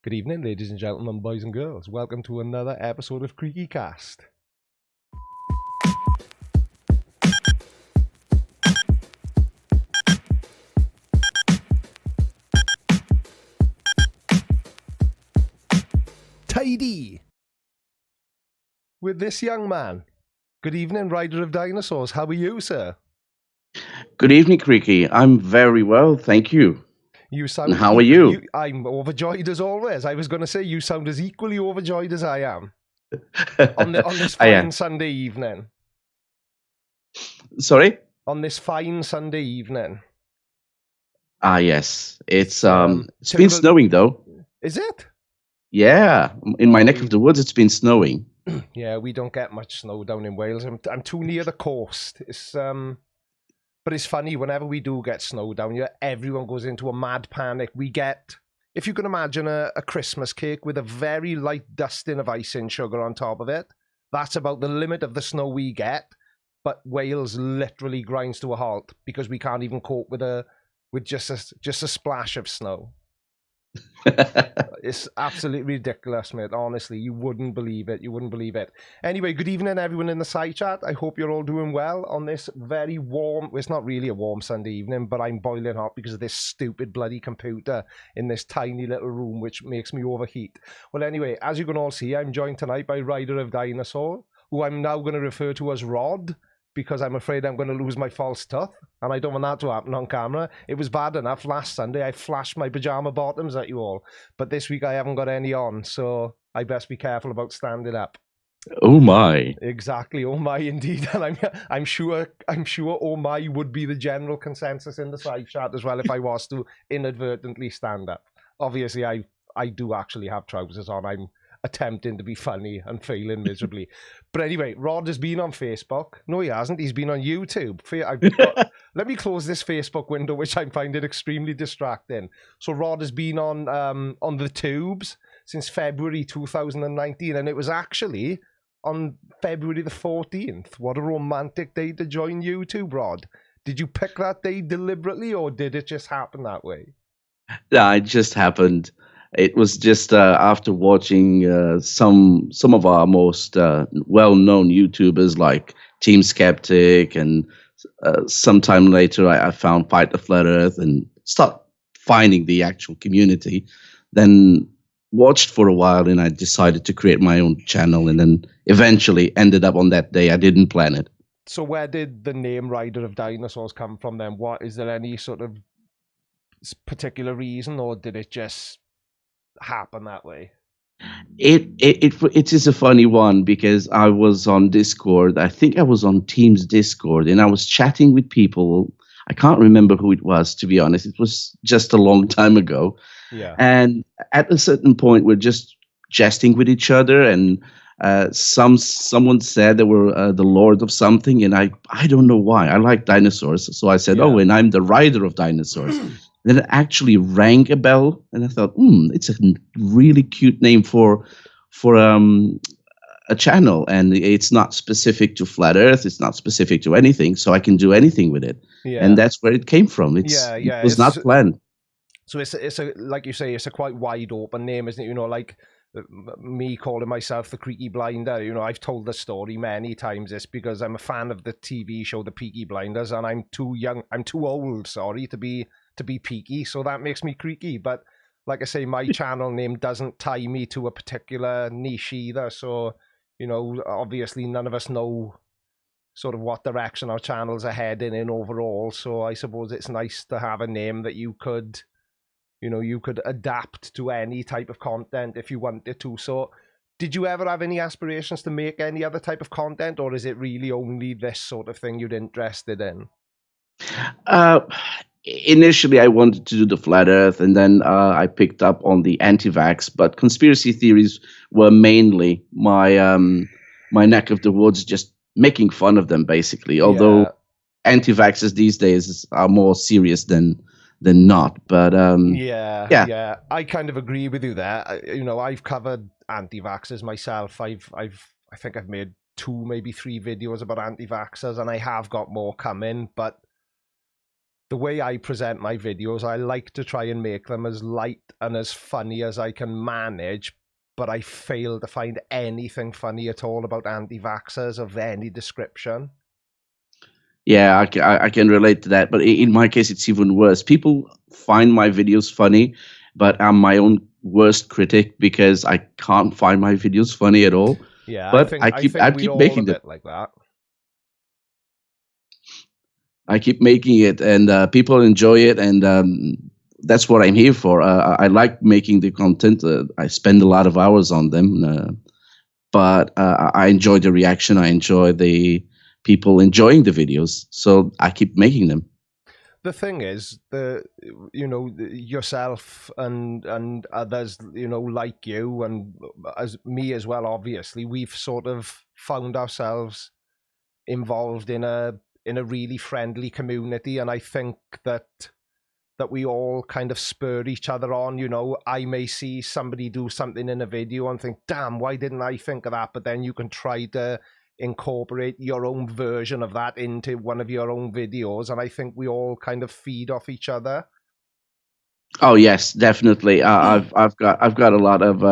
Good evening, ladies and gentlemen, boys and girls. Welcome to another episode of Creakycast. Tidy! With this young man. Good evening, rider of dinosaurs. How are you, sir? Good evening, Creaky. I'm very well, thank you. You sound. And how are you? I'm overjoyed as always. I was going to say you sound as equally overjoyed as I am on this fine Sunday evening. Sorry? On this fine Sunday evening. Ah, yes. It's been snowing though. Is it? Yeah, in my neck of the woods, it's been snowing. Yeah, we don't get much snow down in Wales. I'm too near the coast. But it's funny, whenever we do get snow down here, everyone goes into a mad panic. We get, if you can imagine a Christmas cake with a very light dusting of icing sugar on top of it, that's about the limit of the snow we get. But Wales literally grinds to a halt because we can't even cope with just a splash of snow. It's absolutely ridiculous, mate. Honestly, you wouldn't believe it. You wouldn't believe it. Anyway, good evening, everyone in the side chat. I hope you're all doing well on this very warm. Well, it's not really a warm Sunday evening, but I'm boiling hot because of this stupid bloody computer in this tiny little room, which makes me overheat. Well, anyway, as you can all see, I'm joined tonight by Rider of Dinosaur, who I'm now going to refer to as Rod, because I'm afraid I'm going to lose my false tooth, and I don't want that to happen on camera. It was bad enough last Sunday. I flashed my pyjama bottoms at you all, but this week I haven't got any on, so I best be careful about standing up. Oh my! Exactly, oh my, indeed, and I'm sure oh my would be the general consensus in the side chat as well if I was to inadvertently stand up. Obviously, I do actually have trousers on. I'm attempting to be funny and failing miserably. But anyway, Rod has been on Facebook. No, he hasn't. He's been on YouTube. Let me close this Facebook window, which I'm finding extremely distracting. So Rod has been on the tubes since February 2019, and it was actually on February the 14th. What a romantic day to join YouTube, Rod. Did you pick that day deliberately, or did it just happen that way? Yeah, it just happened. It was just after watching some of our most well-known YouTubers like Team Skeptic, and sometime later I found Fight the Flat Earth and start finding the actual community. Then watched for a while, and I decided to create my own channel, and then eventually ended up on that day. I didn't plan it. So where did the name Rider of Dinosaurs come from then? What is there any sort of particular reason, or did it just happen that way? It is a funny one because I was on Discord. I think I was on Teams Discord, and I was chatting with people. I can't remember who it was, to be honest. It was just a long time ago. Yeah. And at a certain point, we're just jesting with each other, and someone said they were the Lord of something, and I don't know why. I like dinosaurs, so I said, "Oh, and I'm the Rider of Dinosaurs." Then it actually rang a bell, and I thought, it's a really cute name for a channel, and it's not specific to Flat Earth. It's not specific to anything, so I can do anything with it. Yeah. And that's where it came from. It was not planned. So it's a like you say, it's a quite wide open name, isn't it? You know, like me calling myself the Creaky Blinder. You know, I've told the story many times. It's because I'm a fan of the TV show The Peaky Blinders, and I'm too old, sorry, to be peaky, so that makes me creaky. But like I say, my channel name doesn't tie me to a particular niche either, so you know, obviously none of us know sort of what direction our channels are heading in overall, so I suppose it's nice to have a name that you could adapt to any type of content if you wanted to. So did you ever have any aspirations to make any other type of content, or is it really only this sort of thing you're interested in? Initially, I wanted to do the Flat Earth, and then I picked up on the anti-vax. But conspiracy theories were mainly my my neck of the woods, just making fun of them, basically. Although anti-vaxxers these days are more serious than not. But yeah, I kind of agree with you there. You know, I've covered anti-vaxxers myself. I think I've made 2, maybe 3 videos about anti-vaxxers, and I have got more coming, but the way I present my videos, I like to try and make them as light and as funny as I can manage, but I fail to find anything funny at all about anti-vaxxers of any description. Yeah, I can relate to that. But in my case, it's even worse. People find my videos funny, but I'm my own worst critic because I can't find my videos funny at all. Yeah, But I keep we're all making a them. bit like that. I keep making it, and people enjoy it, and that's what I'm here for. I like making the content. I spend a lot of hours on them, but I enjoy the reaction. I enjoy the people enjoying the videos, so I keep making them. The thing is, yourself and others, like you and as me as well. Obviously, we've sort of found ourselves involved in a really friendly community, and I think that we all kind of spur each other on. I may see somebody do something in a video and think, damn, why didn't I think of that? But then you can try to incorporate your own version of that into one of your own videos, and I think we all kind of feed off each other. Oh yes, definitely. I've got a lot of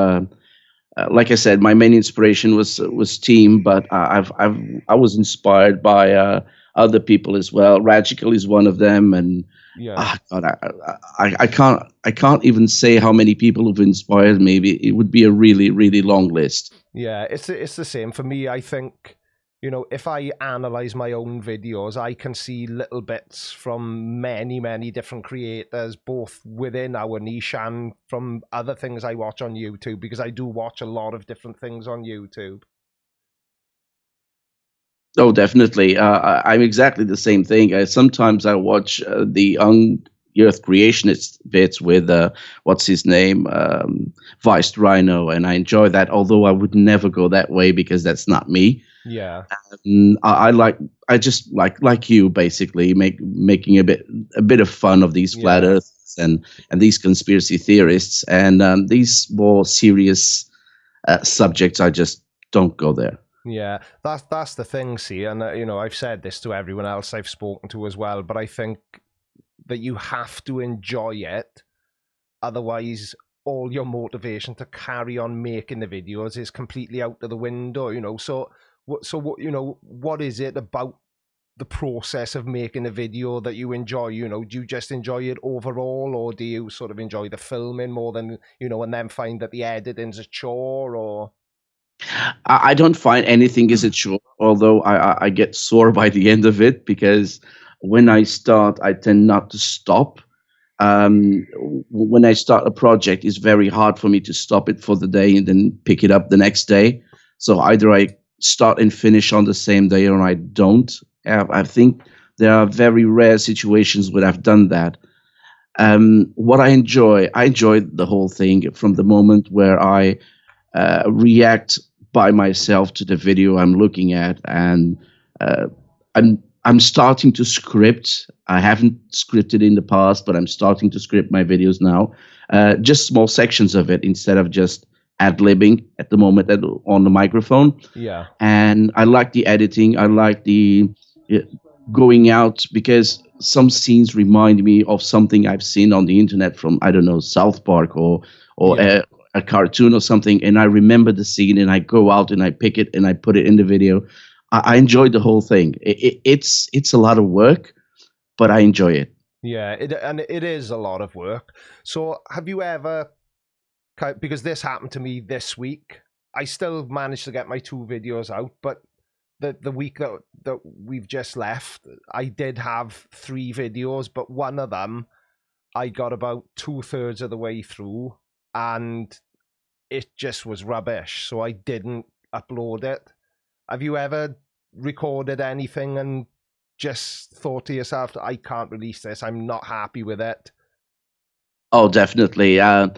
like I said, my main inspiration was Team, but I was inspired by other people as well. Radical is one of them, and Yeah. God, I can't even say how many people have inspired me. It would be a really really long list. Yeah, it's the same for me. I think, if I analyze my own videos, I can see little bits from many, many different creators, both within our niche and from other things I watch on YouTube, because I do watch a lot of different things on YouTube. Oh, definitely. I'm exactly the same thing. Sometimes I watch the Earth creationist bits with what's his name, Vice Rhino, and I enjoy that. Although I would never go that way because that's not me. Yeah. I just like you basically making a bit of fun of these flat earths and these conspiracy theorists and these more serious subjects. I just don't go there. Yeah, that's the thing, see, and I've said this to everyone else I've spoken to as well, but I think that you have to enjoy it, otherwise all your motivation to carry on making the videos is completely out of the window. So what is it about the process of making a video that you enjoy? Do you just enjoy it overall, or do you sort of enjoy the filming more than, and then find that the editing's a chore? Or I don't find anything is a chore, although I get sore by the end of it because when I start, I tend not to stop. When I start a project, it's very hard for me to stop it for the day and then pick it up the next day. So either I start and finish on the same day or I don't. I think there are very rare situations where I've done that. What I enjoy the whole thing from the moment where I react by myself to the video I'm looking at, and I'm starting to script. I haven't scripted in the past, but I'm starting to script my videos now. Just small sections of it instead of just ad-libbing at the moment on the microphone. Yeah. And I like the editing. I like the going out because some scenes remind me of something I've seen on the internet from, I don't know, South Park or a cartoon or something, and I remember the scene and I go out and I pick it and I put it in the video. I enjoyed the whole thing. It's a lot of work, but I enjoy it. Yeah, it is a lot of work. So have you ever, because this happened to me this week, I still managed to get my 2 videos out, but the week that we've just left, I did have 3 videos, but one of them I got about 2/3 of the way through and it just was rubbish, so I didn't upload it. Have you ever recorded anything and just thought to yourself, I can't release this, I'm not happy with it? Oh, definitely. I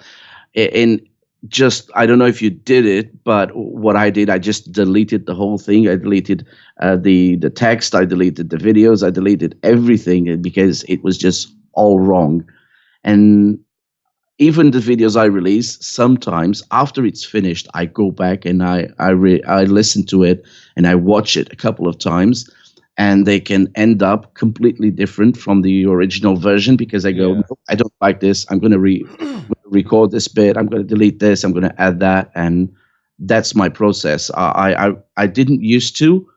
don't know if you did it, but what I did, I just deleted the whole thing. I deleted the text, I deleted the videos, I deleted everything because it was just all wrong. And even the videos I release, sometimes after it's finished, I go back and I listen to it and I watch it a couple of times. and they can end up completely different from the original version because I go, Yeah. no, I don't like this. I'm going to record this bit. I'm going to delete this. I'm going to add that, and that's my process. I didn't used to,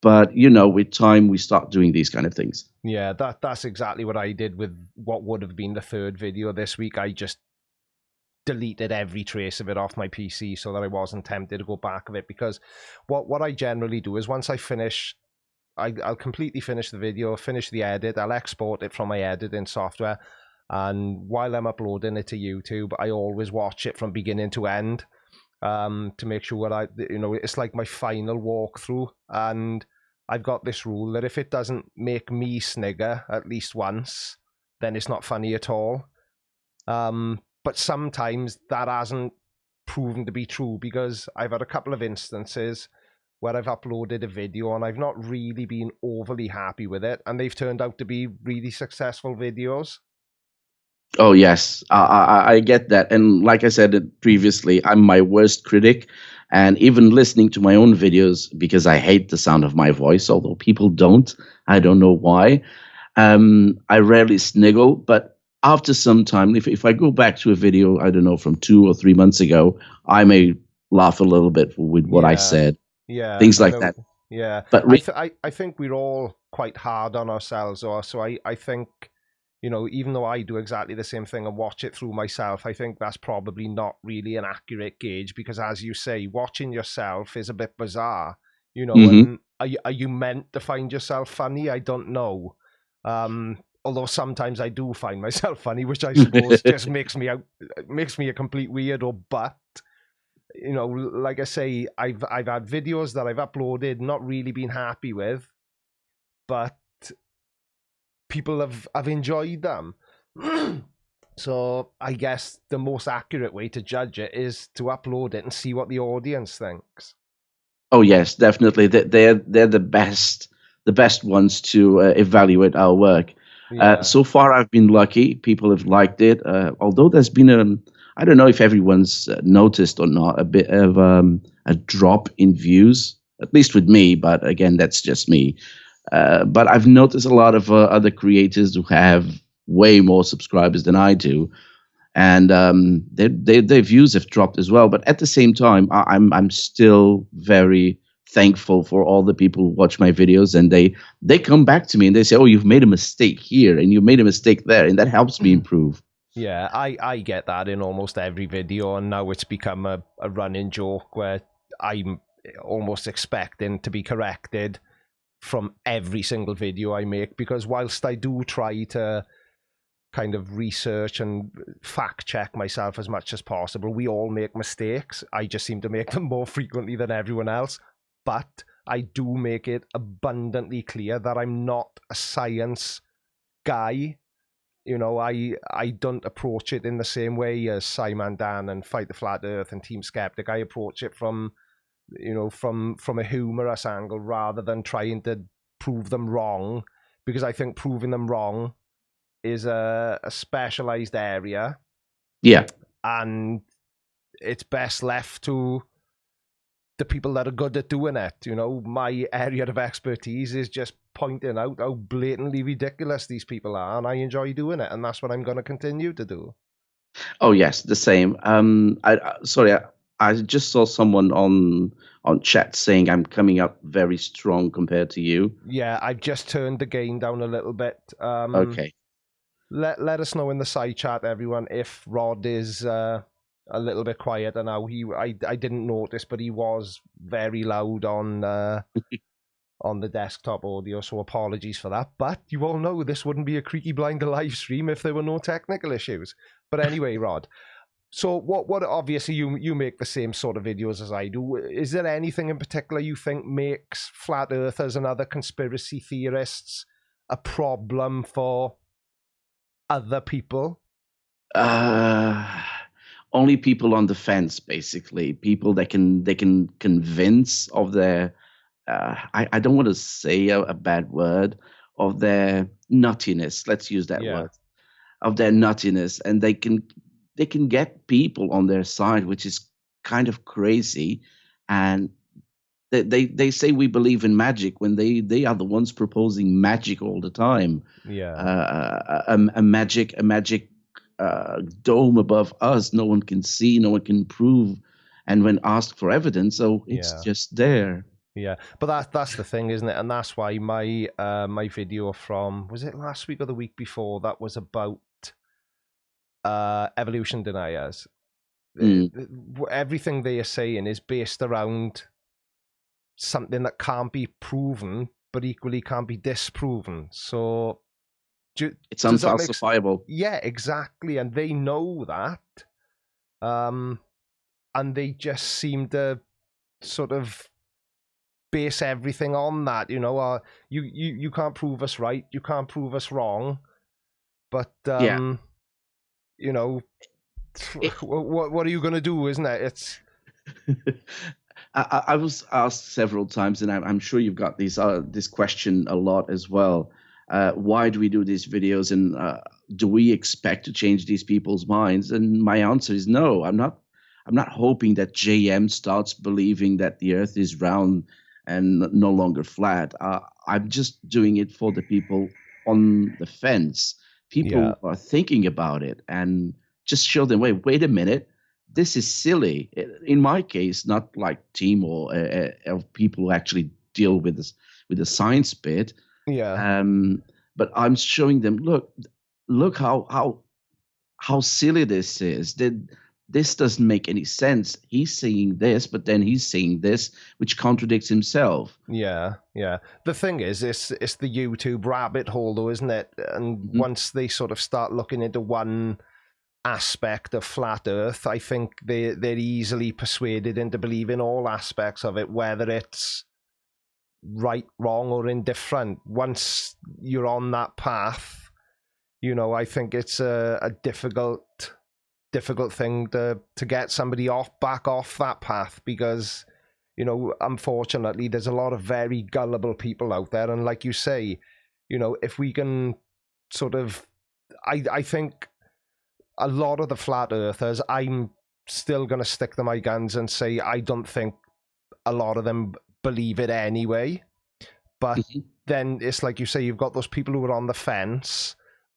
but with time we start doing these kind of things. Yeah, that's exactly what I did with what would have been the third video this week. I just deleted every trace of it off my PC so that I wasn't tempted to go back of it, because what I generally do is once I finish, I'll completely finish the video, finish the edit, I'll export it from my editing software, and while I'm uploading it to YouTube, I always watch it from beginning to end, to make sure it's like my final walkthrough. And I've got this rule that if it doesn't make me snigger at least once, then it's not funny at all. But sometimes that hasn't proven to be true, because I've had a couple of instances where I've uploaded a video and I've not really been overly happy with it, and they've turned out to be really successful videos. Oh yes, I get that, and like I said previously, I'm my worst critic, and even listening to my own videos because I hate the sound of my voice, although people don't. I don't know why. I rarely sniggle, but after some time, if I go back to a video, I don't know, from 2 or 3 months ago, I may laugh a little bit with what I said, Yeah, things I like know. that. Yeah, But I think we're all quite hard on ourselves, or so I think, even though I do exactly the same thing and watch it through myself, I think that's probably not really an accurate gauge, because as you say, watching yourself is a bit bizarre, Mhm. and are you meant to find yourself funny? I don't know. Although sometimes I do find myself funny, which I suppose just makes me a complete weirdo. But like I say, I've had videos that I've uploaded, not really been happy with, but people have enjoyed them. So I guess the most accurate way to judge it is to upload it and see what the audience thinks. Oh yes, definitely. They're the best ones to evaluate our work. Yeah. So far, I've been lucky. People have liked it. Although there's been I don't know if everyone's noticed or not, a bit of a drop in views, at least with me. But again, that's just me. But I've noticed a lot of other creators who have way more subscribers than I do, and their views have dropped as well. But at the same time, I'm still very thankful for all the people who watch my videos, and they come back to me and they say, "Oh, you've made a mistake here, and you made a mistake there," and that helps me improve. Yeah, I get that in almost every video, and now it's become a running joke where I'm almost expecting to be corrected from every single video I make, because whilst I do try to kind of research and fact check myself as much as possible, we all make mistakes. I just seem to make them more frequently than everyone else. But I do make it abundantly clear that I'm not a science guy. I don't approach it in the same way as Simon Dan and Fight the Flat Earth and Team Skeptic. I approach it from from a humorous angle rather than trying to prove them wrong, because I think proving them wrong is a specialized area, Yeah. and it's best left to the people that are good at doing it. My area of expertise is just pointing out how blatantly ridiculous these people are, and I enjoy doing it, and that's what I'm going to continue to do. Oh yes, the same. Sorry, I just saw someone on chat saying I'm coming up very strong compared to you. Yeah, I've just turned the gain down a little bit. Okay. Let us know in the side chat, everyone, if Rod is a little bit quieter now. I didn't notice, but he was very loud on the desktop audio, so apologies for that. But you all know this wouldn't be a Creaky Blinder live stream if there were no technical issues. But anyway, Rod, so what obviously you make the same sort of videos as I do. Is there anything in particular you think makes flat earthers and other conspiracy theorists a problem for other people? Uh, Only people on the fence, basically. People that they can convince of their. I don't want to say a bad word, of their nuttiness. Let's use that Yeah. word, of their nuttiness, and they can get people on their side, which is kind of crazy, and They say we believe in magic when they are the ones proposing magic all the time. Yeah. A magic dome above us, no one can see, no one can prove, and when asked for evidence, it's just there. Yeah, but that's the thing, isn't it? And that's why my my video from, was it last week or the week before, that was about evolution deniers. Everything they are saying is based around something that can't be proven, but equally can't be disproven. So it's unfalsifiable. Yeah, exactly, and they know that, and they just seem to sort of base everything on that. You know, you can't prove us right, you can't prove us wrong, but you know, what are you going to do, isn't it? It's I was asked several times, and I'm sure you've got this question a lot as well. Why do we do these videos, and do we expect to change these people's minds? And my answer is no. I'm not hoping that JM starts believing that the Earth is round and no longer flat. I'm just doing it for the people on the fence. People are thinking about it, and just show them, wait a minute. This is silly. In my case, not like team or people who actually deal with the science bit. Yeah. But I'm showing them, look how silly this is. This doesn't make any sense. He's saying this, but then he's saying this, which contradicts himself. Yeah. The thing is, it's the YouTube rabbit hole, though, isn't it? And once they sort of start looking into one aspect of flat Earth, I think they're easily persuaded into believing all aspects of it, whether it's right, wrong, or indifferent. Once you're on that path, you know, I think it's a difficult thing to get somebody back off that path, because, you know, unfortunately there's a lot of very gullible people out there, and like you say, you know, if we can sort of, I think a lot of the flat earthers, I'm still going to stick to my guns and say I don't think a lot of them believe it anyway. But then it's like you say, you've got those people who are on the fence,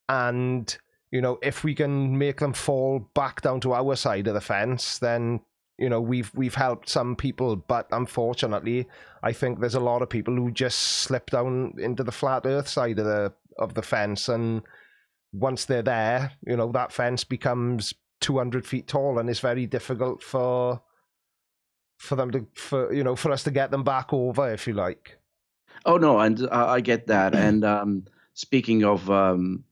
and, you know, if we can make them fall back down to our side of the fence, then, you know, we've helped some people. But unfortunately, I think there's a lot of people who just slip down into the flat earth side of the fence, and once they're there, you know, that fence becomes 200 feet tall, and it's very difficult for us to get them back over, if you like. Oh no, and I get that. And speaking of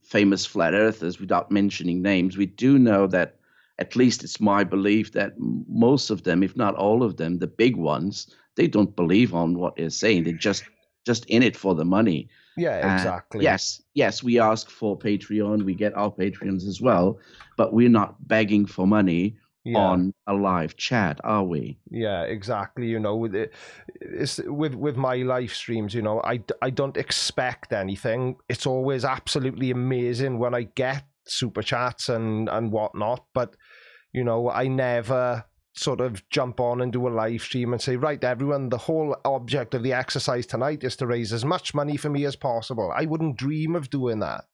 famous flat earthers, without mentioning names, we do know that, at least it's my belief, that most of them, if not all of them, the big ones, they don't believe on what they're saying. They're just in it for the money. Yeah, exactly. Yes, we ask for Patreon. We get our Patreons as well, but we're not begging for money on a live chat, are we? Yeah, exactly. You know, with my live streams, you know, I don't expect anything. It's always absolutely amazing when I get super chats and whatnot, but, you know, I never sort of jump on and do a live stream and say, right, everyone, the whole object of the exercise tonight is to raise as much money for me as possible. I wouldn't dream of doing that.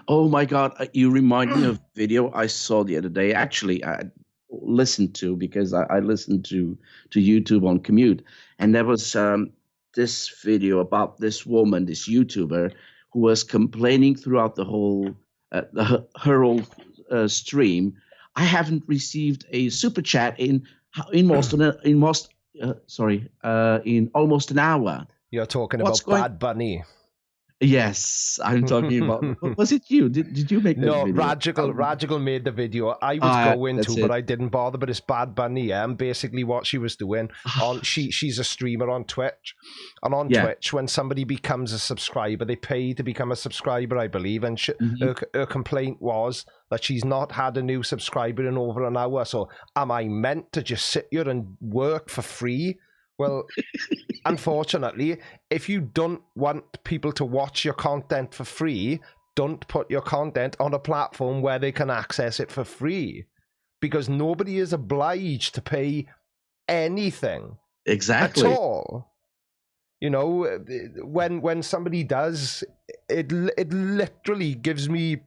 Oh my God, you remind me of a video I saw the other day. Actually, I listened to, because I listened to YouTube on commute, and there was this video about this woman, this YouTuber, who was complaining throughout the whole her whole stream. I haven't received a super chat in almost an hour. You're talking about Bad Bunny. Yes, I'm talking about. Was it you? Did you make that video? No, Radical made the video. I was going to, but I didn't bother. But it's Bad Bunny, and basically what she was doing, she's a streamer on Twitch, and on Twitch, when somebody becomes a subscriber, they pay to become a subscriber, I believe, and her complaint was that she's not had a new subscriber in over an hour. So am I meant to just sit here and work for free? Well, unfortunately, if you don't want people to watch your content for free, don't put your content on a platform where they can access it for free, because nobody is obliged to pay anything Exactly. at all. You know, when somebody does, it literally gives me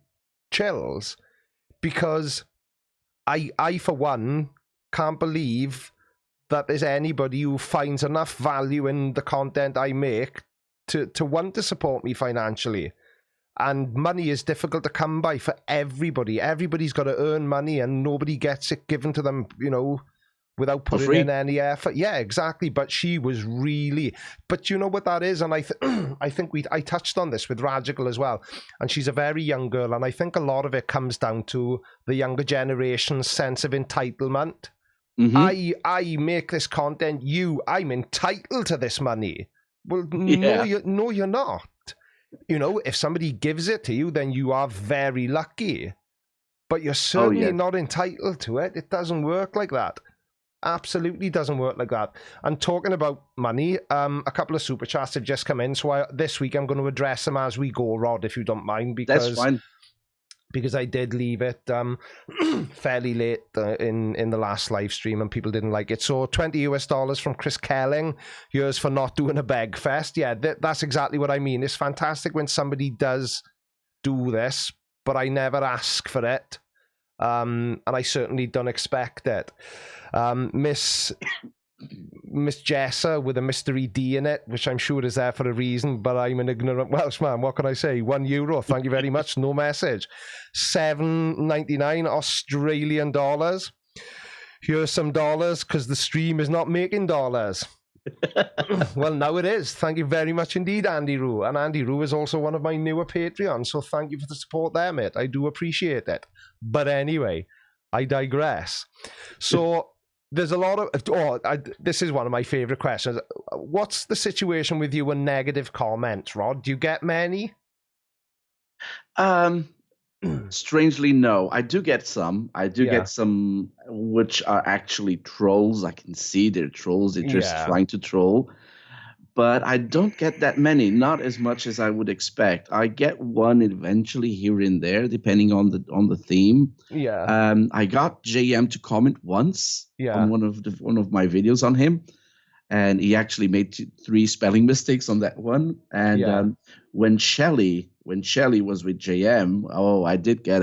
chills, because I for one can't believe that there's anybody who finds enough value in the content I make to want to support me financially. And money is difficult to come by for everybody. Everybody's got to earn money, and nobody gets it given to them, you know, without putting in any effort. Yeah, exactly. But she was really, but you know what that is? And I think I touched on this with Radical as well. And she's a very young girl. And I think a lot of it comes down to the younger generation's sense of entitlement. Mm-hmm. I make this content, I'm entitled to this money. Well, no, you're not. You know, if somebody gives it to you, then you are very lucky. But you're certainly not entitled to it. It doesn't work like that. Absolutely doesn't work like that. And talking about money, a couple of super chats have just come in. So this week I'm going to address them as we go, Rod, if you don't mind. Because, that's fine. Because I did leave it fairly late in the last live stream, and people didn't like it. So $20 from Chris Kelling. Yours for not doing a beg fest. Yeah, that's exactly what I mean. It's fantastic when somebody does do this, but I never ask for it. And I certainly don't expect it. Miss Jessa with a mystery D in it, which I'm sure is there for a reason, but I'm an ignorant Welshman. What can I say? €1. Thank you very much. No message. $7.99 Australian dollars. Here's some dollars, because the stream is not making dollars. Well, now it is. Thank you very much indeed, Andy Roo. And Andy Roo is also one of my newer Patreons, so thank you for the support there, mate. I do appreciate it. But anyway, I digress. So there's a lot of... this is one of my favourite questions. What's the situation with you and negative comments, Rod? Do you get many? Strangely, no. I do get some. Get some which are actually trolls. I can see they're trolls. They're just trying to troll. But I don't get that many. Not as much as I would expect. I get one eventually here and there, depending on the theme. Yeah. I got JM to comment once on one of my videos on him, and he actually made 3 spelling mistakes on that one. And when Shelly was with JM, I did get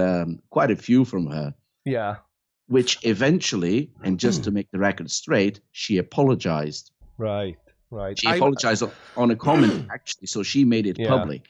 quite a few from her. Yeah. Which eventually, and just to make the record straight, she apologized. Right. She apologized on a comment, actually, so she made it public.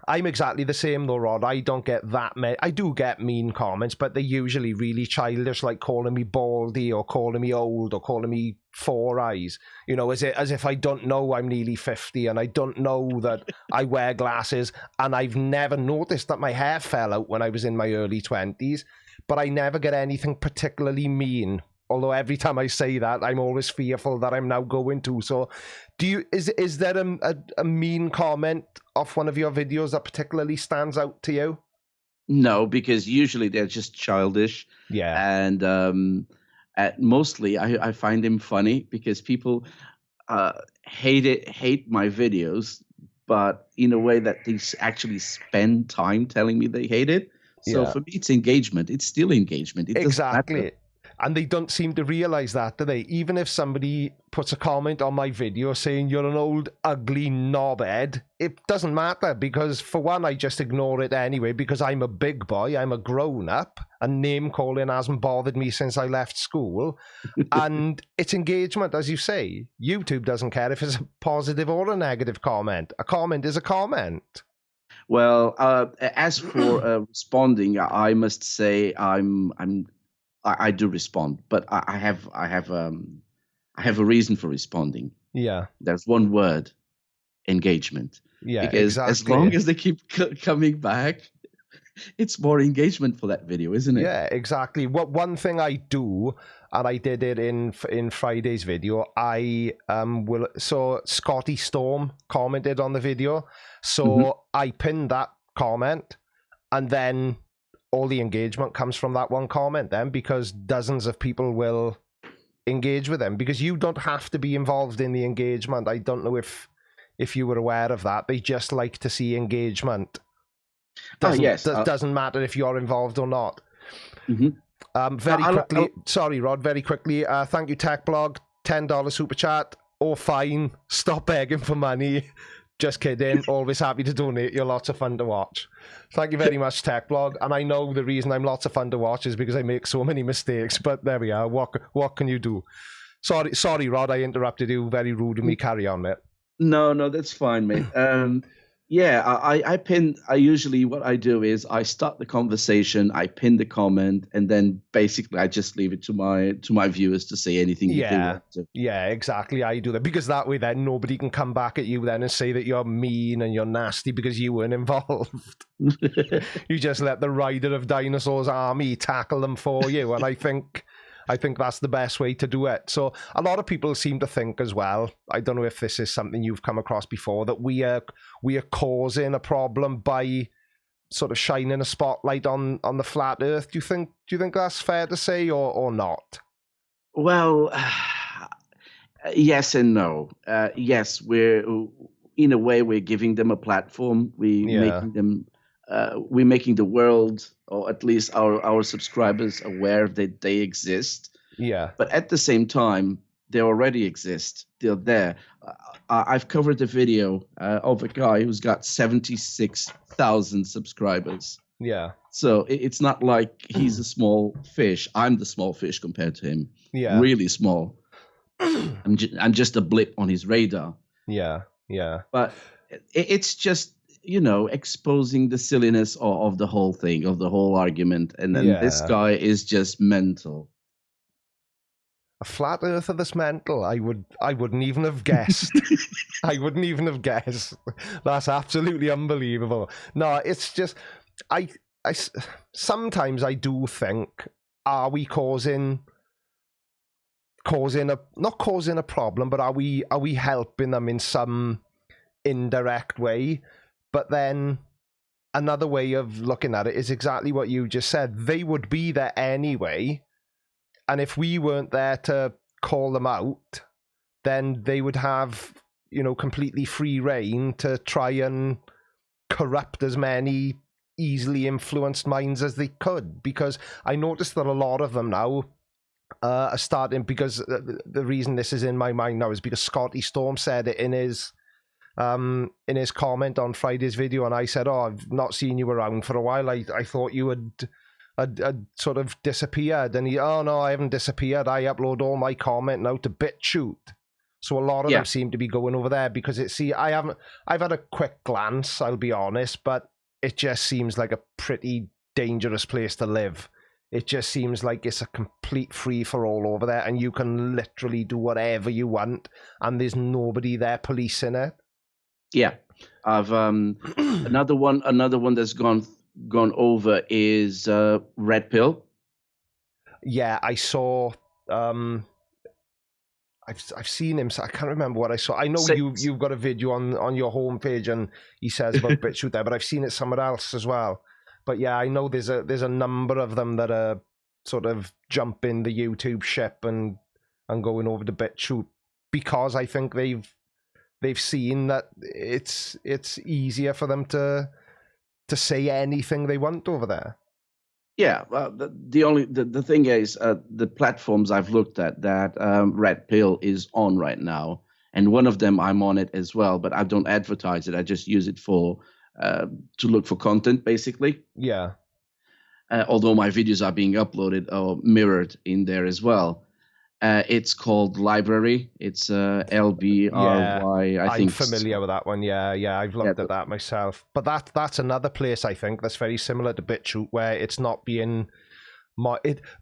I'm exactly the same though, Rod. I don't get that many. I do get mean comments, but they're usually really childish, like calling me baldy or calling me old or calling me 4 eyes. You know, as if I don't know I'm nearly 50 and I don't know that I wear glasses, and I've never noticed that my hair fell out when I was in my early 20s, but I never get anything particularly mean. Although every time I say that, I'm always fearful that I'm now going to. So, is there a mean comment off one of your videos that particularly stands out to you? No, because usually they're just childish. Yeah. And mostly I find them funny because people hate my videos, but in a way that they actually spend time telling me they hate it. So for me, it's engagement. It's still engagement. It exactly. And they don't seem to realize that, do they? Even if somebody puts a comment on my video saying you're an old, ugly knobhead, it doesn't matter, because for one, I just ignore it anyway, because I'm a big boy, I'm a grown-up, and name-calling hasn't bothered me since I left school. And it's engagement, as you say. YouTube doesn't care if it's a positive or a negative comment. A comment is a comment. Well, as for responding, I must say I do respond, but I have a reason for responding. Yeah. There's one word: engagement. Yeah, because as long as they keep coming back, it's more engagement for that video, isn't it? Yeah, exactly. One thing I do, and I did it in Friday's video, so Scotty Storm commented on the video, so I pinned that comment, and then all the engagement comes from that one comment then, because dozens of people will engage with them, because you don't have to be involved in the engagement. I don't know if you were aware of that. They just like to see engagement. Doesn't matter if you're involved or not. Very quickly, sorry, Rod, very quickly. Thank you, TechBlog. $10 super chat, or fine, stop begging for money. Just kidding. Always happy to donate. You're lots of fun to watch. Thank you very much, Tech Blog. And I know the reason I'm lots of fun to watch is because I make so many mistakes. But there we are. What can you do? Sorry, Rod. I interrupted you. Very rude of me. Carry on, mate. No, that's fine, mate. Yeah, I usually what I do is I start the conversation, I pin the comment, and then basically I just leave it to my viewers to say anything that they want to. Yeah, exactly. I do that because that way then nobody can come back at you then and say that you're mean and you're nasty because you weren't involved. You just let the rider of Dinosaurs army tackle them for you, and I think that's the best way to do it. So a lot of people seem to think as well, I don't know if this is something you've come across before, that we are causing a problem by sort of shining a spotlight on the flat earth. Do you think that's fair to say or not? Well, yes and no. Yes, we're in a way we're giving them a platform. We're making the world, or at least our subscribers, aware that they exist. Yeah. But at the same time, they already exist. They're there. I've covered a video of a guy who's got 76,000 subscribers. Yeah. So it's not like he's a small fish. I'm the small fish compared to him. Yeah. Really small. I'm just a blip on his radar. Yeah. Yeah. But it's just, exposing the silliness of the whole thing, of the whole argument. And then this guy is just mental. A flat earther that's mental? I wouldn't even have guessed. I wouldn't even have guessed. That's absolutely unbelievable. No, it's just, I sometimes I do think, are we not causing a problem, but are we helping them in some indirect way? But then another way of looking at it is exactly what you just said. They would be there anyway, and if we weren't there to call them out, then they would have, completely free reign to try and corrupt as many easily influenced minds as they could. Because I noticed that a lot of them now are starting, because the reason this is in my mind now is because Scotty Storm said it in his comment on Friday's video, and I said, I've not seen you around for a while. I thought you had sort of disappeared. And he, no, I haven't disappeared. I upload all my comment now to BitChute. So a lot of them seem to be going over there because I've had a quick glance, I'll be honest, but it just seems like a pretty dangerous place to live. It just seems like it's a complete free-for-all over there, and you can literally do whatever you want, and there's nobody there policing it. Yeah, I've another one that's gone over is Red Pill. Yeah, I saw. I've seen him. So I can't remember what I saw. I know you've got a video on your homepage, and he says about BitChute there, but I've seen it somewhere else as well. But yeah, I know there's a number of them that are sort of jumping the YouTube ship and going over to BitChute because I think they've seen that it's easier for them to say anything they want over there. Yeah, the thing is, the platforms I've looked at that Red Pill is on right now, and one of them I'm on it as well, but I don't advertise it. I just use it for to look for content, basically. Yeah. Although my videos are being uploaded or mirrored in there as well. It's called Library. It's LBRY. I think I'm familiar with that one. Yeah, I've looked at that myself. But that's another place I think that's very similar to BitChute, where it's not being.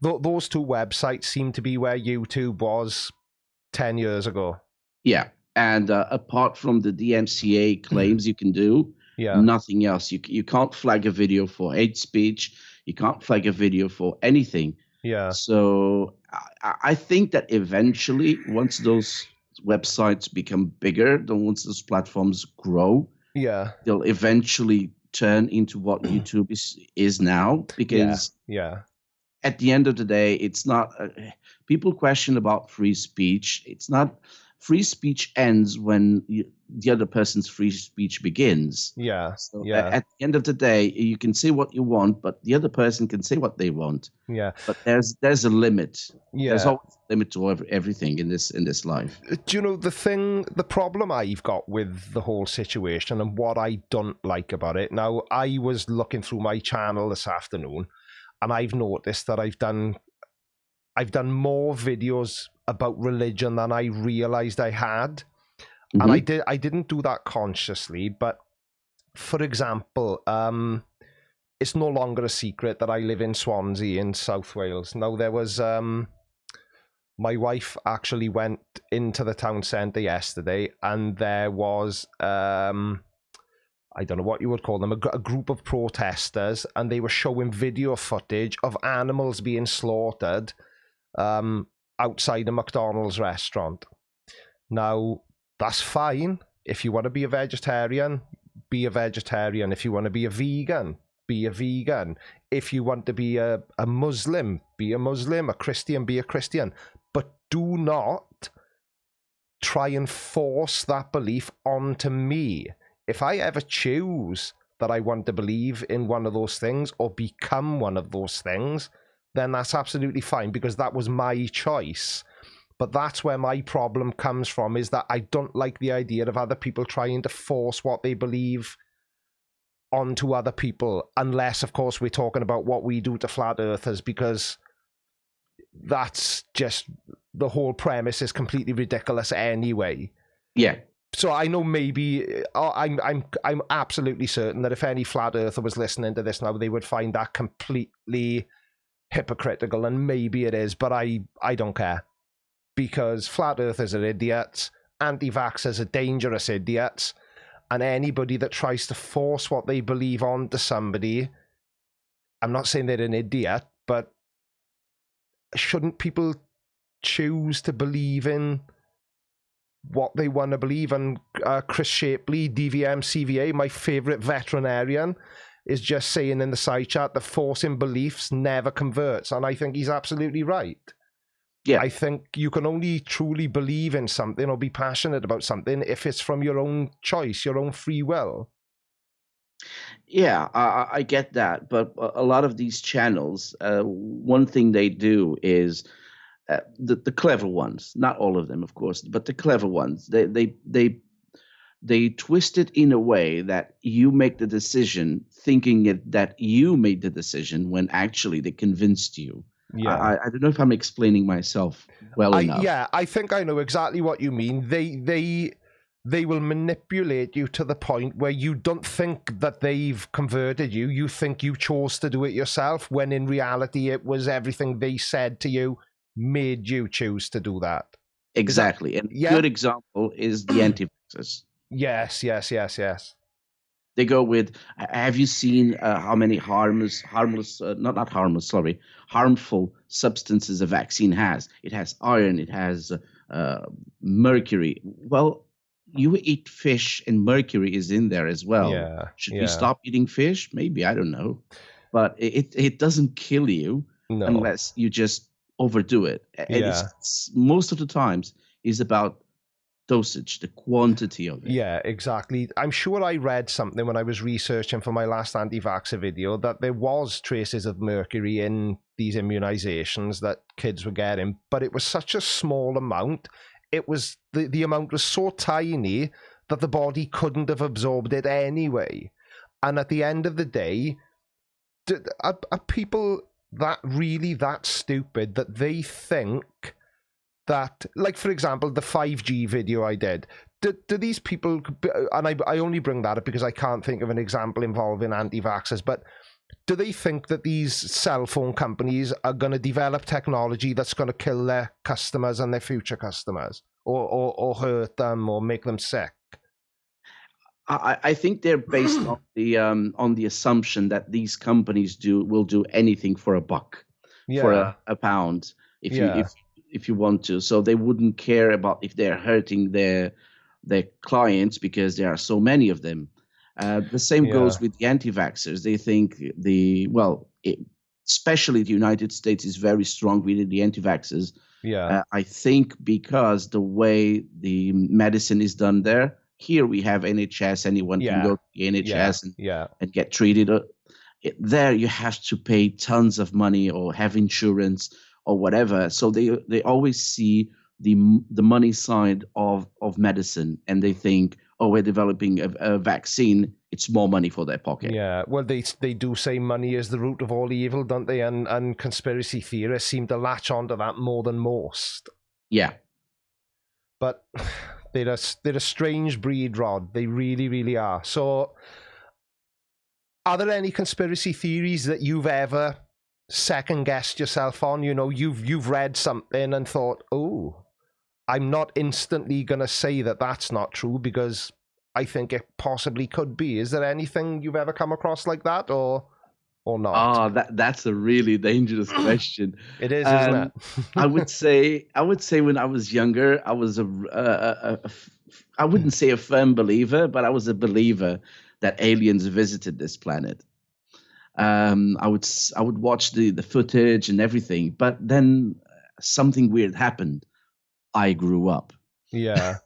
Those two websites seem to be where YouTube was 10 years ago. Yeah, and apart from the DMCA claims you can do, nothing else. You can't flag a video for hate speech. You can't flag a video for anything. Yeah. So I think that eventually, once those websites become bigger, once those platforms grow, they'll eventually turn into what YouTube is now. Because at the end of the day, it's not. People question about free speech. It's not. free speech ends when the other person's free speech begins. Yeah. So Yeah. at the end of the day, you can say what you want, but the other person can say what they want. Yeah. But there's a limit. Yeah. There's always a limit to everything in this life. Do you know the problem I've got with the whole situation and what I don't like about it? Now, I was looking through my channel this afternoon, and I've noticed that I've done more videos about religion than I realized I had. And I didn't do that consciously, but for example, it's no longer a secret that I live in Swansea in South Wales. Now, there was my wife actually went into the town centre yesterday, and there was I don't know what you would call them, a group of protesters, and they were showing video footage of animals being slaughtered outside a McDonald's restaurant. Now, that's fine. If you want to be a vegetarian, be a vegetarian. If you want to be a vegan, be a vegan. If you want to be a Muslim, be a Muslim. A Christian, be a Christian. But do not try and force that belief onto me. If I ever choose that I want to believe in one of those things or become one of those things, then that's absolutely fine, because that was my choice. But that's where my problem comes from, is that I don't like the idea of other people trying to force what they believe onto other people, unless, of course, we're talking about what we do to flat earthers, because that's just, the whole premise is completely ridiculous anyway. Yeah. So I know maybe I'm absolutely certain that if any flat earther was listening to this now, they would find that completely hypocritical, and maybe it is, but I don't care. Because flat earthers are idiots, anti-vaxxers are dangerous idiots, and anybody that tries to force what they believe onto somebody, I'm not saying they're an idiot, but shouldn't people choose to believe in what they want to believe? And Chris Shapley, DVM CVA, my favourite veterinarian, is just saying in the side chat that forcing beliefs never converts, and I think he's absolutely right. Yeah. I think you can only truly believe in something or be passionate about something if it's from your own choice, your own free will. Yeah, I get that. But a lot of these channels, one thing they do is the clever ones, not all of them, of course, but the clever ones, they twist it in a way that you make the decision thinking that you made the decision when actually they convinced you. Yeah. I don't know if I'm explaining myself well enough. Yeah, I think I know exactly what you mean. They will manipulate you to the point where you don't think that they've converted you. You think you chose to do it yourself, when in reality it was everything they said to you made you choose to do that. Exactly. And a good example is the anti-vaxxers. Yes. They go with, have you seen how many harmful substances a vaccine has? It has iron, it has mercury. Well, you eat fish and mercury is in there as well. Yeah. Should we stop eating fish? Maybe, I don't know. But it doesn't kill you unless you just overdo it. And it's most of the times is about dosage, the quantity of it. Yeah, exactly. I'm sure I read something when I was researching for my last anti-vaxxer video that there was traces of mercury in these immunizations that kids were getting, but it was such a small amount. It was the amount was so tiny that the body couldn't have absorbed it anyway. And at the end of the day, are people that really that stupid that they think that, like, for example, the 5G video I did, do these people, and I only bring that up because I can't think of an example involving anti-vaxxers, but do they think that these cell phone companies are going to develop technology that's going to kill their customers and their future customers, or hurt them or make them sick? I think they're based on the assumption that these companies will do anything for a buck, for a pound, if you want to. So they wouldn't care about if they're hurting their clients because there are so many of them. The same goes with the anti-vaxxers. They think especially the United States is very strong with the anti-vaxxers. Yeah. I think because the way the medicine is done there, here we have NHS, anyone can go to the NHS and get treated. There you have to pay tons of money or have insurance or whatever. So they always see the money side of medicine, and they think, oh, we're developing a vaccine, it's more money for their pocket. Yeah, well, they do say money is the root of all evil, don't they? And conspiracy theorists seem to latch onto that more than most. Yeah. But they're a strange breed, Rod. They really, really are. So, are there any conspiracy theories that you've ever second-guessed yourself on? You know, you've read something and thought, oh, I'm not instantly going to say that that's not true because I think it possibly could be. Is there anything you've ever come across like that, or not? Oh, that's a really dangerous question. It is, isn't it? I would say when I was younger, I was I wouldn't say a firm believer, but I was a believer that aliens visited this planet. I would watch the footage and everything, but then something weird happened. I grew up. Yeah.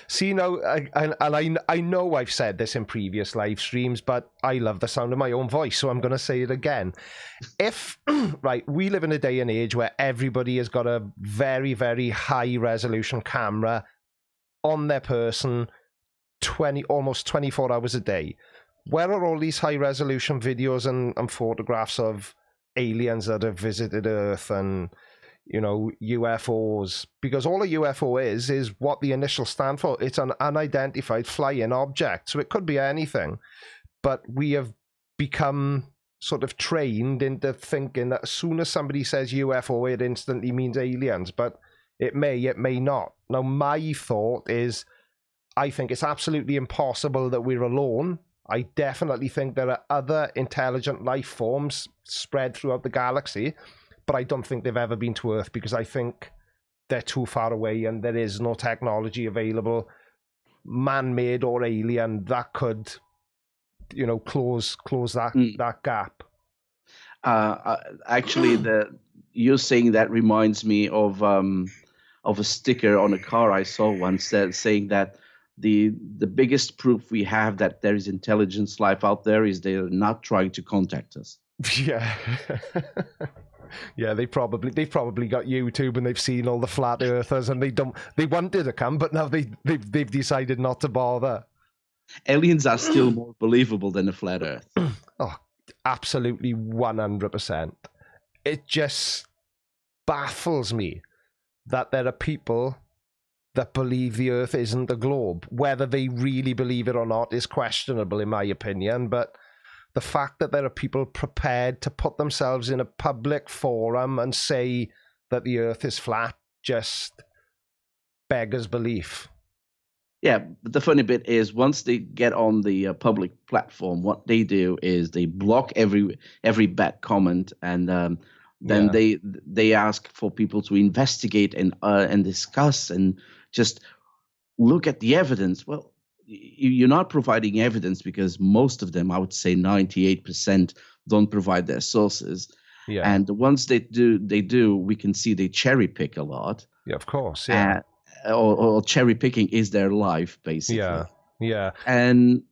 See, now, I know I've said this in previous live streams, but I love the sound of my own voice, so I'm going to say it again. Right, we live in a day and age where everybody has got a very, very high-resolution camera on their person almost 24 hours a day. Where are all these high-resolution videos and photographs of aliens that have visited Earth and, you know, UFOs? Because all a UFO is what the initials stand for. It's an unidentified flying object. So it could be anything. But we have become sort of trained into thinking that as soon as somebody says UFO, it instantly means aliens. But it may not. Now, my thought is, I think it's absolutely impossible that we're alone. I definitely think there are other intelligent life forms spread throughout the galaxy, but I don't think they've ever been to Earth because I think they're too far away and there is no technology available, man-made or alien, that could, you know, close that gap. Actually, you saying that reminds me of a sticker on a car I saw once saying that the biggest proof we have that there is intelligence life out there is they're not trying to contact us. Yeah. Yeah, they've probably got YouTube and they've seen all the flat earthers and they wanted to come, but now they've decided not to bother. Aliens are still more believable than a flat earth. Oh, absolutely 100%. It just baffles me that there are people that believe the Earth isn't a globe. Whether they really believe it or not is questionable, in my opinion, but the fact that there are people prepared to put themselves in a public forum and say that the Earth is flat just beggars belief. Yeah, but the funny bit is once they get on the public platform, what they do is they block every bad comment, and then they ask for people to investigate and discuss and just look at the evidence. Well, you're not providing evidence because most of them, I would say 98%, don't provide their sources. Yeah. And the ones they do, we can see they cherry pick a lot. Yeah, of course. Yeah. Or cherry picking is their life, basically. Yeah. Yeah. And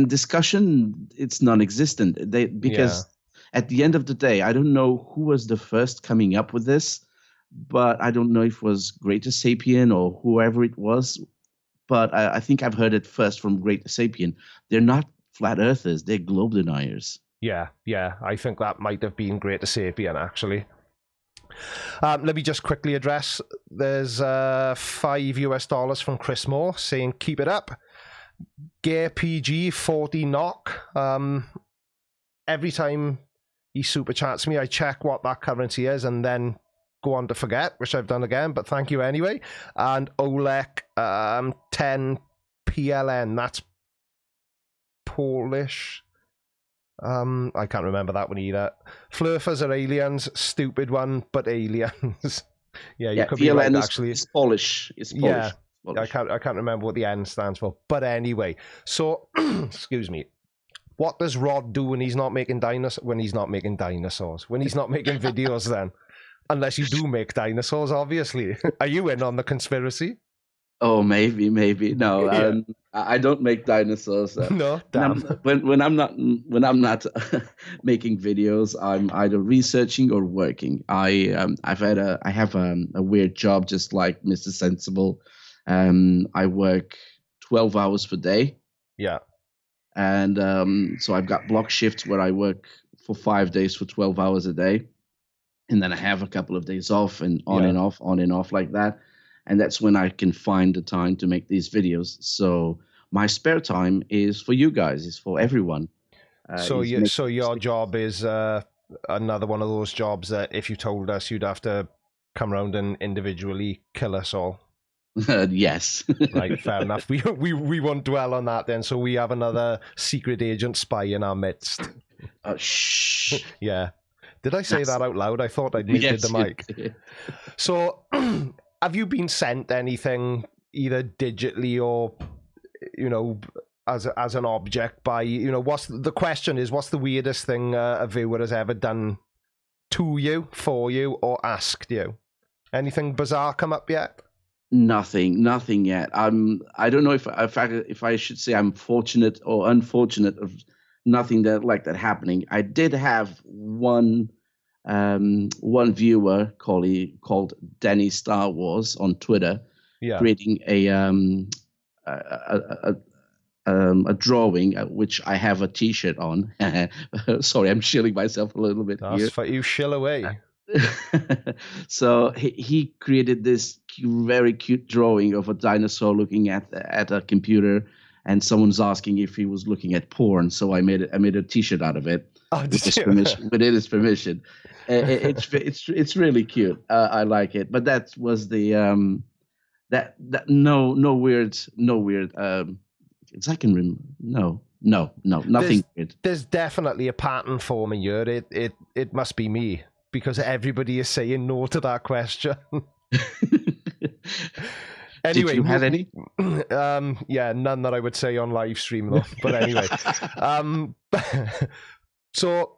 discussion, it's non-existent. Because at the end of the day, I don't know who was the first coming up with this, but I don't know if it was Greater Sapien or whoever it was. But I think I've heard it first from Greater Sapien. They're not flat earthers; they're globe deniers. Yeah. I think that might have been Greater Sapien, actually. Let me just quickly address. There's $5 from Chris Moore saying, "Keep it up." Gear PG 40 knock. Every time he super chats me, I check what that currency is and then go on to forget, which I've done again, but thank you anyway. And Olek 10 PLN, that's Polish. I can't remember that one either. Flurfers are aliens, stupid one, but aliens. You could be right, actually. It's Polish. It's Polish. Yeah, Polish. I can't remember what the N stands for. But anyway, so excuse me. what does Rod do when he's not making dinosaurs? When he's not making videos, then, unless you do make dinosaurs, obviously. Are you in on the conspiracy? Oh, maybe. No, Yeah. I don't make dinosaurs. No, damn. When I'm not making videos, I'm either researching or working. I have a weird job, just like Mr. Sensible. I work 12 hours per day. Yeah. And so I've got block shifts where I work for 5 days for 12 hours a day, and then I have a couple of days off, and on and off like that. And that's when I can find the time to make these videos. So my spare time is for you guys, is for everyone. So your job is another one of those jobs that if you told us, you'd have to come around and individually kill us all. Yes. Right, fair enough. We won't dwell on that then. So we have another secret agent spy in our midst. Shh. Yeah. Did I say that out loud? I thought I'd muted the mic. So, have you been sent anything either digitally or, as an object by, what's the question is, what's the weirdest thing a viewer has ever done to you, for you, or asked you? Anything bizarre come up yet? Nothing yet. I don't know if I should say I'm fortunate or unfortunate of nothing like that happening. I did have one viewer called Danny Star Wars on Twitter, creating a drawing which I have a T-shirt on. Sorry, I'm shilling myself a little bit here. You shill away. So he created this very cute drawing of a dinosaur looking at a computer, and someone's asking if he was looking at porn. So I made a T-shirt out of it with his permission. It's really cute. I like it. But that was the no weird. It's I can remember. No, nothing weird. There's definitely a pattern forming here. It must be me, because everybody is saying no to that question. Anyway, did you have any? Yeah, none that I would say on live stream though. But anyway, so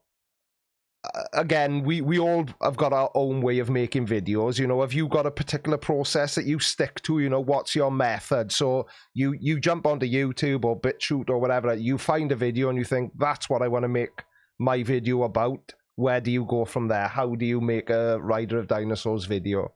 again, we all have got our own way of making videos. Have you got a particular process that you stick to? What's your method? So you jump onto YouTube or BitChute or whatever, you find a video and you think, that's what I want to make my video about. Where do you go from there? How do you make a Rider of Dinosaurs video?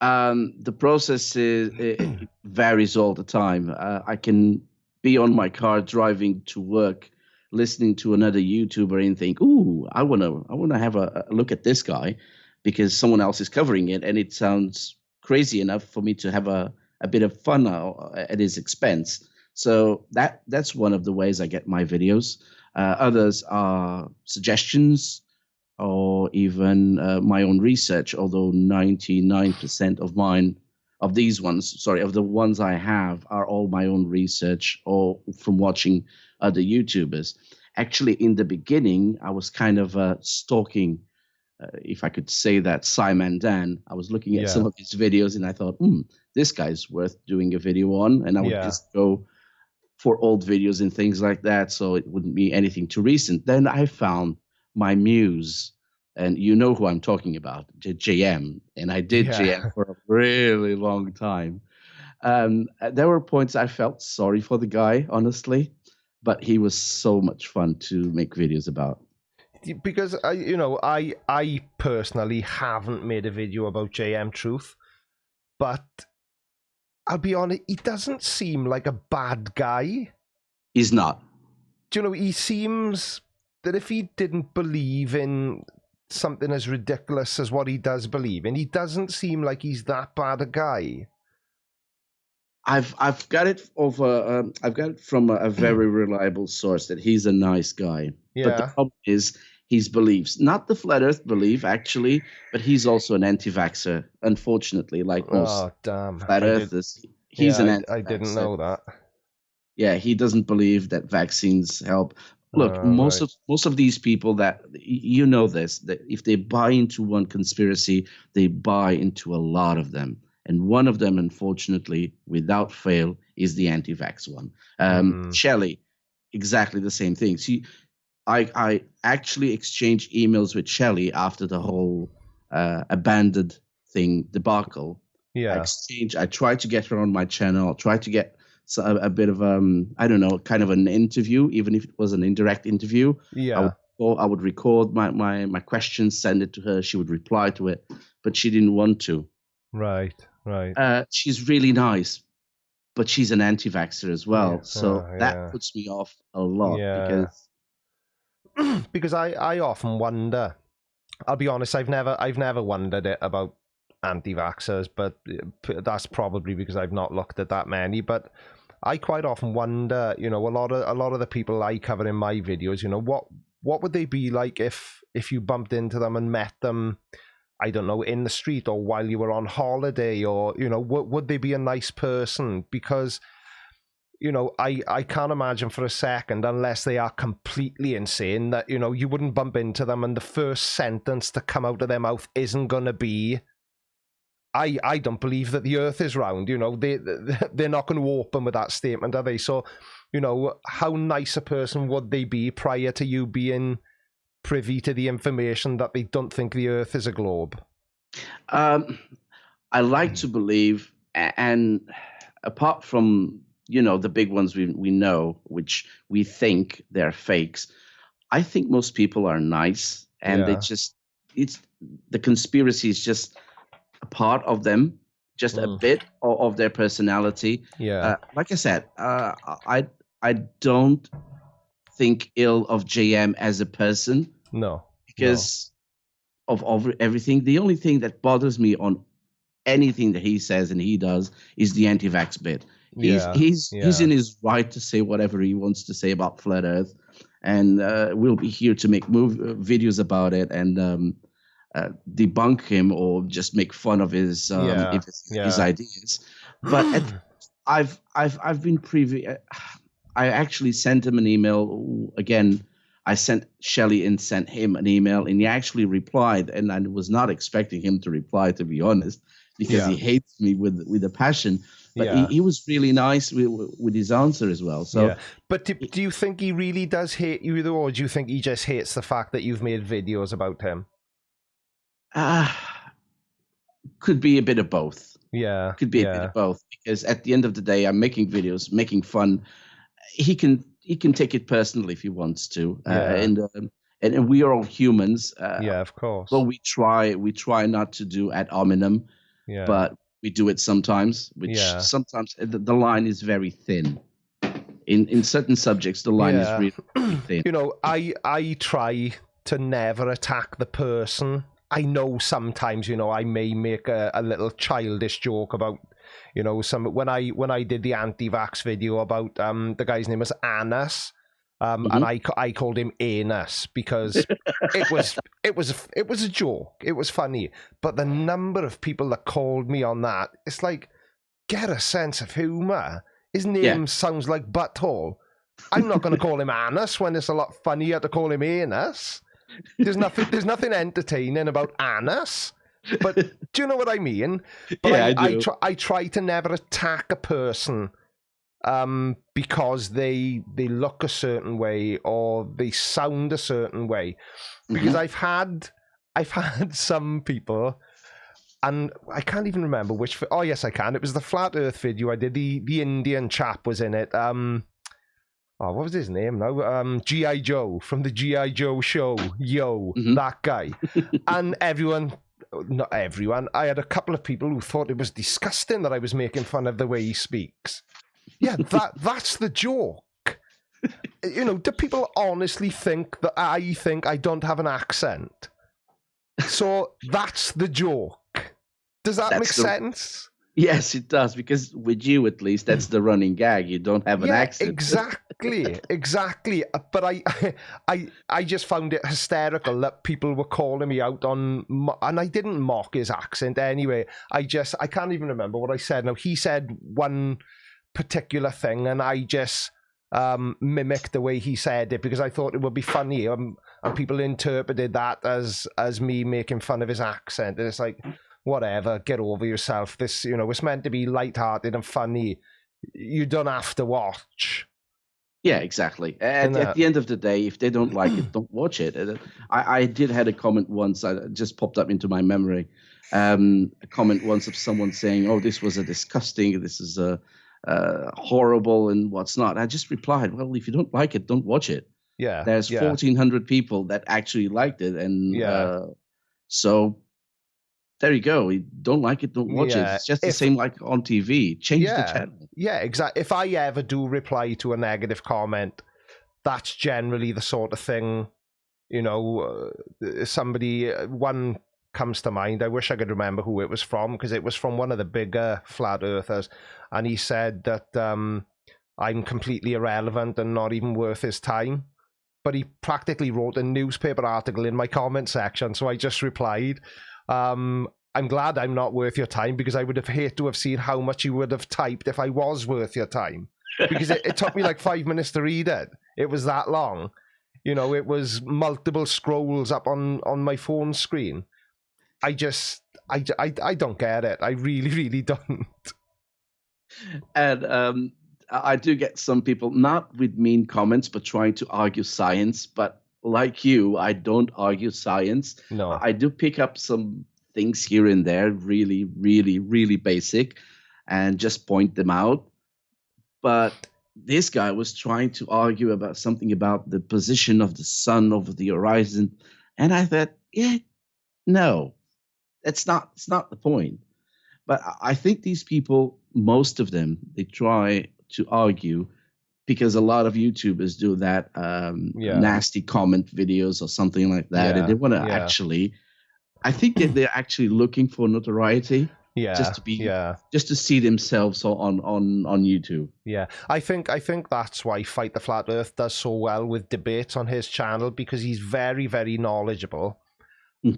The process it varies all the time. I can be on my car driving to work, listening to another YouTuber and think, "Ooh, I wanna have a look at this guy," because someone else is covering it, and it sounds crazy enough for me to have a bit of fun at his expense. So that's one of the ways I get my videos. Others are suggestions, or even my own research, although 99% of the ones I have are all my own research or from watching other YouTubers. Actually, in the beginning, I was kind of stalking, if I could say that, Simon Dan. I was looking at some of his videos and I thought, this guy's worth doing a video on. And I would just go for old videos and things like that, so it wouldn't be anything too recent. Then I found my muse, and you know who I'm talking about, JM, and I did JM for a really long time. There were points I felt sorry for the guy, honestly, but he was so much fun to make videos about. Because I personally haven't made a video about JM Truth, but I'll be honest, he doesn't seem like a bad guy. He's not. Do he seems that if he didn't believe in something as ridiculous as what he does believe in, he doesn't seem like he's that bad a guy. I've got it from a very reliable source that he's a nice guy. Yeah. But the problem is his beliefs, not the flat Earth belief actually, but he's also an anti-vaxxer. Unfortunately, like most flat Earthers, he's an anti-vaxxer. I didn't know that. Yeah, he doesn't believe that vaccines help. Look, most of these people that that if they buy into one conspiracy, they buy into a lot of them. And one of them, unfortunately, without fail, is the anti-vax one. Shelley, exactly the same thing. See, I actually exchanged emails with Shelley after the whole abandoned thing debacle. Yeah. I tried to get her on my channel, tried to get a bit of I don't know, kind of an interview, even if it was an indirect interview. Yeah. I would record my questions, send it to her. She would reply to it, but she didn't want to. Right. She's really nice, but she's an anti-vaxxer as well. Yeah. So Yeah. that puts me off a lot Yeah. Because I often wonder. I'll be honest, I've never wondered it about anti-vaxxers, but that's probably because I've not looked at that many. But I quite often wonder, a lot of the people I cover in my videos, what would they be like if you bumped into them and met them, I don't know, in the street or while you were on holiday, or would they be a nice person? Because I can't imagine for a second, unless they are completely insane, that, you wouldn't bump into them and the first sentence to come out of their mouth isn't going to be, I don't believe that the earth is round. They're not going to open with that statement, are they? So, how nice a person would they be prior to you being privy to the information that they don't think the earth is a globe? I like to believe, and apart from the big ones we know, which we think they're fakes, I think most people are nice, and it's the conspiracy is just a part of them, just a bit of their personality. Yeah. Like I said, I don't think ill of JM as a person. No. Because of everything. The only thing that bothers me on anything that he says and he does is the anti-vax bit. He's in his right to say whatever he wants to say about flat Earth, and we'll be here to make videos about it and debunk him or just make fun of his ideas. But I've been privy. I actually sent him an email again. I sent Shelley and sent him an email, and he actually replied, and I was not expecting him to reply, to be honest, because he hates me with a passion. But he was really nice with his answer as well. So, but do you think he really does hate you, though, or do you think he just hates the fact that you've made videos about him? Could be a bit of both. Yeah, could be a bit of both, because at the end of the day, I'm making videos, making fun. He can take it personally if he wants to, and we are all humans. Of course. Well, we try not to do ad hominem, but we do it sometimes. Which sometimes the line is very thin. In certain subjects, the line is really thin. I try to never attack the person. I know sometimes, I may make a little childish joke about, when I did the anti-vax video about the guy's name was Anus, and I called him Anus because it was a joke. It was funny, but the number of people that called me on that, it's like, get a sense of humor. His name sounds like butthole. I'm not going to call him Anus when it's a lot funnier to call him Anus. There's nothing entertaining about Anus. But do you know what I mean? But I do. I try to never attack a person because they look a certain way or they sound a certain way. Because I've had some people, and I can't even remember which. Oh yes, I can. It was the flat Earth video I did. The Indian chap was in it. What was his name now? G.I. Joe from the G.I. Joe show. That guy. And not everyone, I had a couple of people who thought it was disgusting that I was making fun of the way he speaks. Yeah, that's the joke. Do people honestly think that I think I don't have an accent? So that's the joke. Does that make sense? Yes, it does, because with you, at least, that's the running gag. You don't have an accent. Exactly. But I just found it hysterical that people were calling me out on, and I didn't mock his accent anyway. I can't even remember what I said. Now, he said one particular thing, and I just mimicked the way he said it because I thought it would be funny, and people interpreted that as me making fun of his accent. And it's like, whatever, get over yourself. This, it's meant to be lighthearted and funny. You don't have to watch. Yeah, exactly. Isn't At it? the end of the day, if they don't like it, don't watch it. I did had a comment once that just popped up into my memory. A comment once of someone saying, "Oh, this was a disgusting. This is a horrible and what's not." I just replied, "Well, if you don't like it, don't watch it." Yeah, There's yeah, 1,400 people that actually liked it, and yeah, so there you go. You don't like it, don't watch it. yeah. It's just the If same like on TV. Change the Yeah, channel. yeah, exactly. If I ever do reply to a negative comment, that's generally the sort of thing, somebody, one comes to mind. I wish I could remember who it was from, because it was from one of the bigger flat earthers, and he said that I'm completely irrelevant and not even worth his time. But he practically wrote a newspaper article in my comment section, so I just replied, I'm glad I'm not worth your time, because I would have hated to have seen how much you would have typed if I was worth your time. Because it took me like 5 minutes to read it. It was that long. It was multiple scrolls up on my phone screen. I don't get it. I really, really don't. And I do get some people, not with mean comments, but trying to argue science. But like you, I don't argue science. No. I do pick up some things here and there, really, really, really basic, and just point them out. But this guy was trying to argue about something about the position of the sun over the horizon. And I thought, yeah, no, it's not the point. But I think these people, most of them, they try to argue because a lot of YouTubers do that nasty comment videos or something like that. Yeah, And they want to yeah. actually, I think that they're actually looking for notoriety. Yeah, just to see themselves on YouTube. Yeah, I think that's why Fight the Flat Earth does so well with debates on his channel, because he's very, very knowledgeable.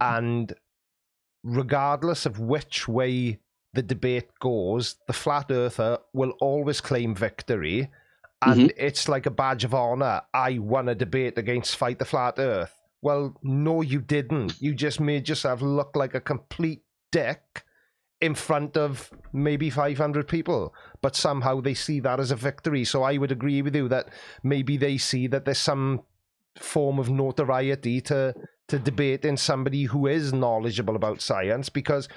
And regardless of which way the debate goes, the flat earther will always claim victory, and it's like a badge of honor. I won a debate against Fight the Flat Earth. Well, no, you didn't. You just made yourself look like a complete dick in front of maybe 500 people, but somehow they see that as a victory. So I would agree with you that maybe they see that there's some form of notoriety to debating somebody who is knowledgeable about science, because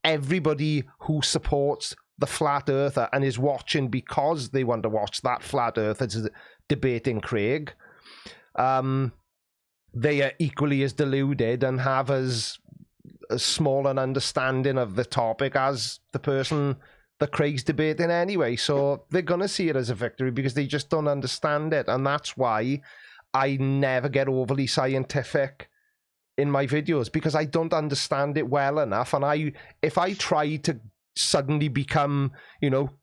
everybody who supports the flat earther and is watching because they want to watch that flat earther debating Craig, they are equally as deluded and have as small an understanding of the topic as the person that Craig's debating anyway. So they're going to see it as a victory because they just don't understand it. And that's why I never get overly scientific in my videos, because I don't understand it well enough. And if I try to suddenly become,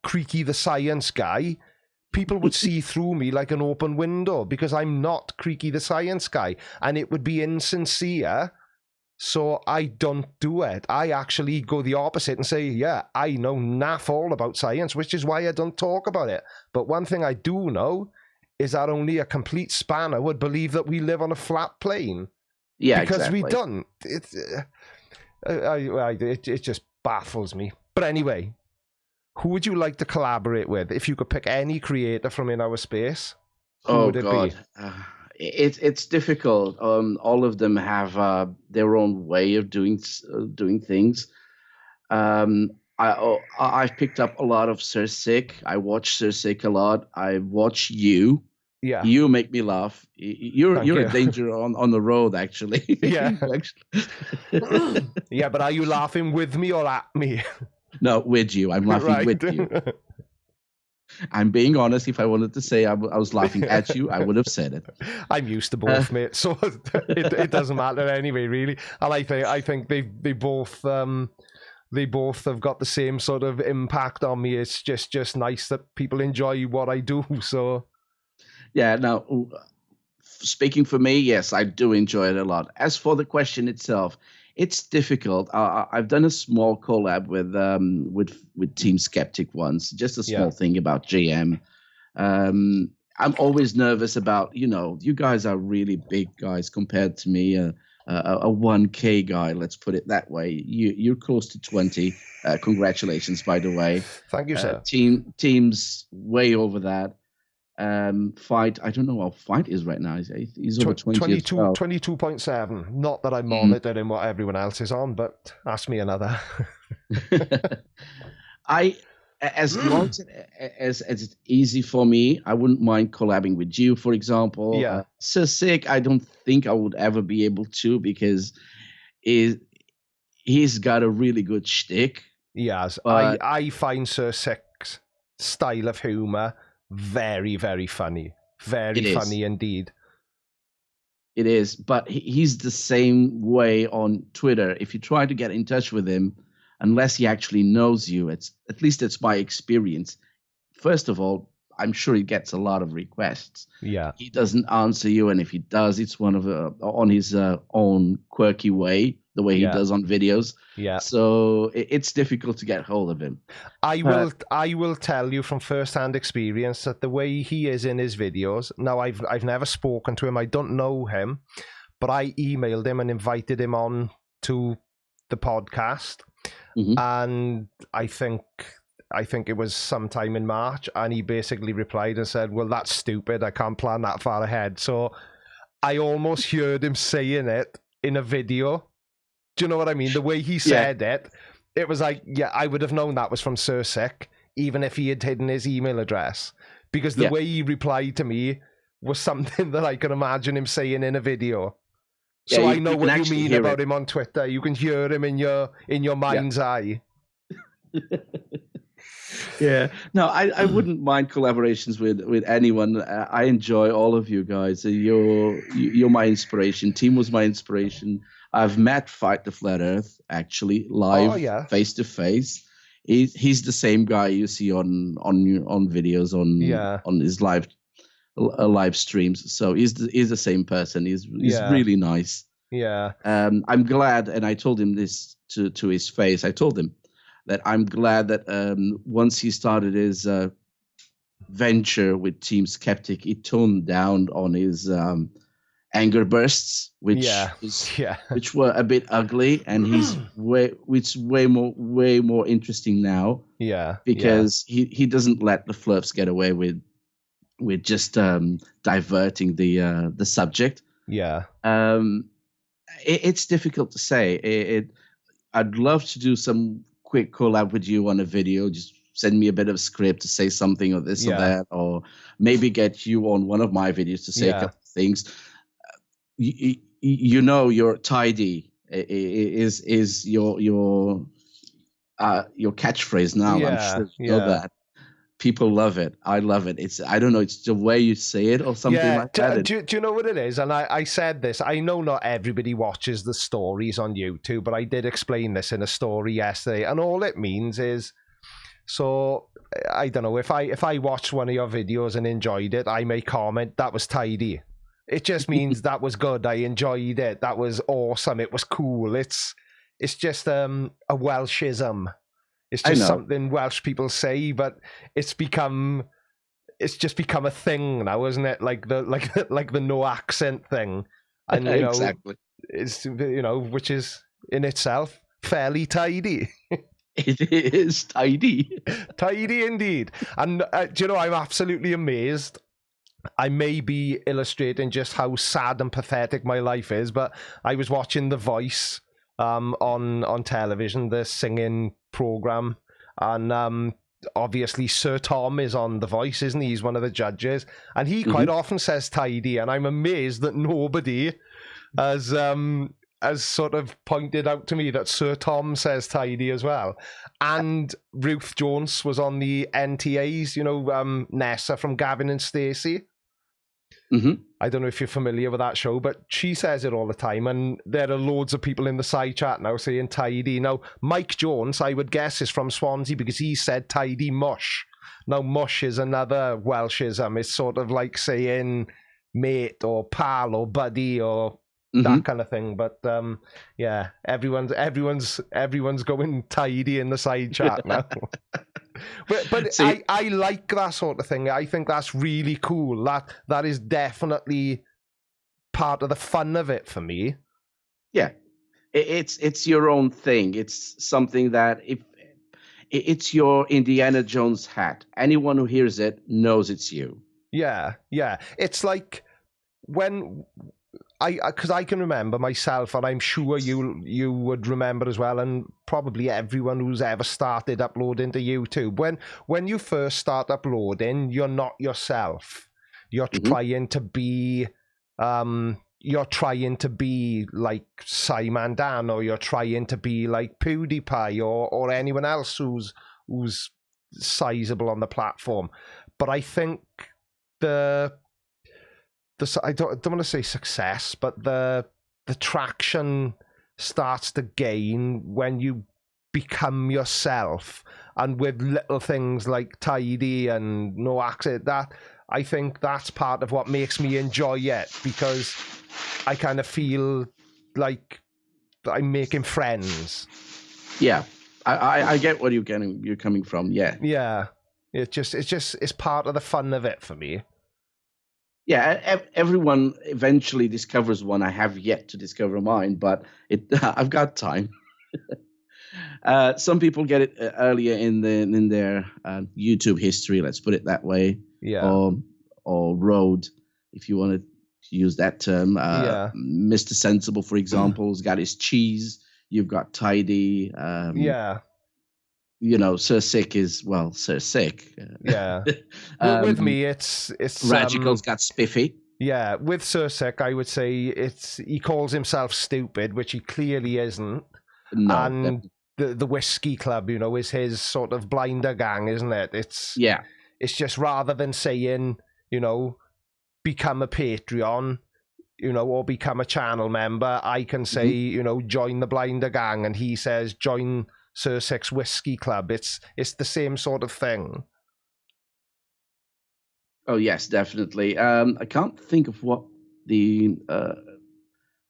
Creaky the science guy, people would see through me like an open window, because I'm not Creaky the science guy, and it would be insincere. So I don't do it. I actually go the opposite and say, yeah, I know naff all about science, which is why I don't talk about it. But one thing I do know is that only a complete spanner would believe that we live on a flat plane. Yeah, because exactly. we don't. It just baffles me. But anyway, who would you like to collaborate with if you could pick any creator from in our space? Who would it be? It's difficult. All of them have their own way of doing things. I've picked up a lot of Sir Sick. I watch Sir Sick a lot. I watch you. Yeah, you make me laugh. You're a danger on the road, actually. Yeah, yeah. But are you laughing with me or at me? No, with you. I'm laughing with you. I'm being honest. If I wanted to say I was laughing at you, I would have said it. I'm used to both, mate. So it doesn't matter anyway, really. And I think they both have got the same sort of impact on me. It's just nice that people enjoy what I do. So yeah. Now, speaking for me, yes, I do enjoy it a lot. As for the question itself, it's difficult. I've done a small collab with Team Skeptic once, just a small thing about JM. I'm always nervous about, you guys are really big guys compared to me, a 1K guy, let's put it that way. You're close to 20. Congratulations, by the way. Thank you, sir. Team's way over that. Fight. I don't know what Fight is right now. He's over 20 as well. 22.7. Not that I'm monitoring what everyone else is on, but ask me another. As long as it's easy for me, I wouldn't mind collabing with you, for example. Yeah. Sir Sick, I don't think I would ever be able to, because he's got a really good shtick. Yes, I find Sir Sick's style of humor very, very funny. Very funny indeed. It is, but he's the same way on Twitter. If you try to get in touch with him, unless he actually knows you, at least it's my experience. First of all, I'm sure he gets a lot of requests. Yeah, he doesn't answer you, and if he does, it's on his own quirky way, the way he does on videos. Yeah. So it's difficult to get hold of him. I will tell you from first-hand experience that the way he is in his videos. Now, I've never spoken to him. I don't know him, but I emailed him and invited him on to the podcast. Mm-hmm. And I think it was sometime in March, and he basically replied and said, well, that's stupid. I can't plan that far ahead. So I almost heard him saying it in a video. Do you know what I mean? The way he said it was like, I would have known that was from Sir Sick, even if he had hidden his email address. Because the way he replied to me was something that I could imagine him saying in a video. So I know what you mean about him on Twitter. You can hear him in your mind's eye. Yeah. No, I wouldn't mind collaborations with anyone. I enjoy all of you guys. You're my inspiration. Team was my inspiration. I've met Fight the Flat Earth actually live, face to face. He's the same guy you see on videos on his live streams. So he's the same person. He's really nice. Yeah. I'm glad, and I told him this to his face. I told him that I'm glad that once he started his venture with Team Skeptic, he toned down on his anger bursts, which were a bit ugly, and he's way more interesting now. Yeah, because he doesn't let the flirts get away with just diverting the subject. Yeah. It's difficult to say. I'd love to do some quick collab with you on a video. Just send me a bit of script to say something or this or that, or maybe get you on one of my videos to say a couple of things. Your tidy is your catchphrase now. I'm sure you know that. People love it. I love it. I don't know, it's the way you say it or something like that. Do you know what it is? And I said this. I know not everybody watches the stories on YouTube, but I did explain this in a story yesterday. And all it means is, so I don't know, if I watched one of your videos and enjoyed it, I may comment, that was tidy. It just means that was good. I enjoyed it. That was awesome. It was cool. It's just a Welshism. It's just something Welsh people say, but it's just become a thing now, isn't it? Like the no accent thing, and exactly. It's which is in itself fairly tidy. It is tidy, tidy indeed. And I'm absolutely amazed. I may be illustrating just how sad and pathetic my life is, but I was watching The Voice on television, the singing program, and obviously Sir Tom is on The Voice, isn't he? He's one of the judges, and he quite often says tidy, and I'm amazed that nobody has sort of pointed out to me that Sir Tom says tidy as well. And Ruth Jones was on the NTAs, Nessa from Gavin and Stacey. Mm-hmm. I don't know if you're familiar with that show, but she says it all the time, and there are loads of people in the side chat now saying tidy. Now, Mike Jones, I would guess, is from Swansea because he said tidy mush. Now, mush is another Welshism. It's sort of like saying mate or pal or buddy or that kind of thing. But everyone's going tidy in the side chat now. But see, I like that sort of thing. I think that's really cool. That is definitely part of the fun of it for me. Yeah, it's your own thing. It's something that if it's your Indiana Jones hat, anyone who hears it knows it's you. Yeah, yeah. It's like when because I can remember myself, and I'm sure you would remember as well, and probably everyone who's ever started uploading to YouTube. When you first start uploading, you're not yourself. You're trying to be like Simon Dan, or you're trying to be like PewDiePie or anyone else who's sizable on the platform. But I think I don't want to say success, but the traction starts to gain when you become yourself, and with little things like tidy and no accent. That, I think that's part of what makes me enjoy it, because I kind of feel like I'm making friends. Yeah, I get where you're coming from. Yeah. It's part of the fun of it for me. Yeah, everyone eventually discovers one. I have yet to discover mine, but I've got time. Some people get it earlier in their YouTube history. Let's put it that way. Yeah. Or road, if you want to use that term. Mr. Sensible, for example, has got his cheese. You've got tidy. You know, Sir Sick is, well, Sir Sick. Yeah. With me, it's Radical's got Spiffy. Yeah, with Sir Sick, I would say he calls himself stupid, which he clearly isn't. No. And the Whiskey Club, you know, is his sort of blinder gang, isn't it? It's just, rather than saying, you know, become a Patreon, you know, or become a channel member, I can say, you know, join the blinder gang, and he says join Sir Sick's Whiskey Club. It's the same sort of thing. Oh yes, definitely. I can't think of what the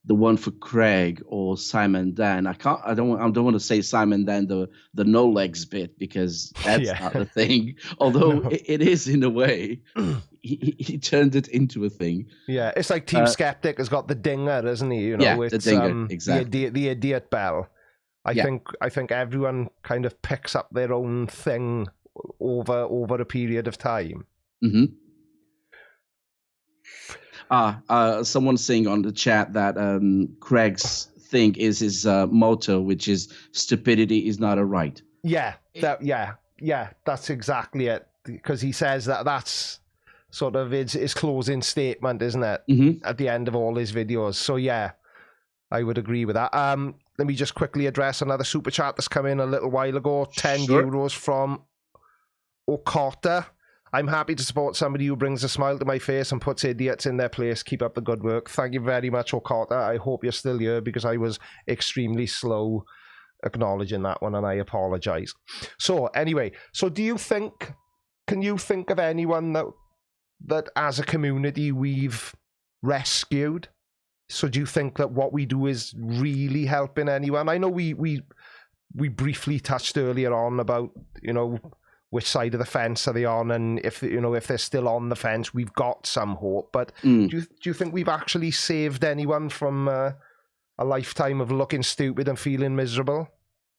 one for Craig or Simon Dan. I don't want to say Simon Dan the no legs bit, because that's not a thing. Although it is in a way. He turned it into a thing. Yeah, it's like Team Skeptic has got the dinger, isn't he? You know, it's the dinger, exactly. The idiot bell. I think everyone kind of picks up their own thing over a period of time. Someone's saying on the chat that Craig's thing is his motto, which is stupidity is not a right. Yeah, that's exactly it. Because he says that's sort of his closing statement, isn't it? At the end of all his videos. So yeah, I would agree with that. Let me just quickly address another super chat that's come in a little while ago. 10 euros from Okota. I'm happy to support somebody who brings a smile to my face and puts idiots in their place. Keep up the good work. Thank you very much, Okota. I hope you're still here, because I was extremely slow acknowledging that one, and I apologize. So anyway, can you think of anyone that as a community we've rescued? So do you think that what we do is really helping anyone? I know we briefly touched earlier on about, you know, which side of the fence are they on, and if they're still on the fence, we've got some hope. But do you think we've actually saved anyone from a lifetime of looking stupid and feeling miserable?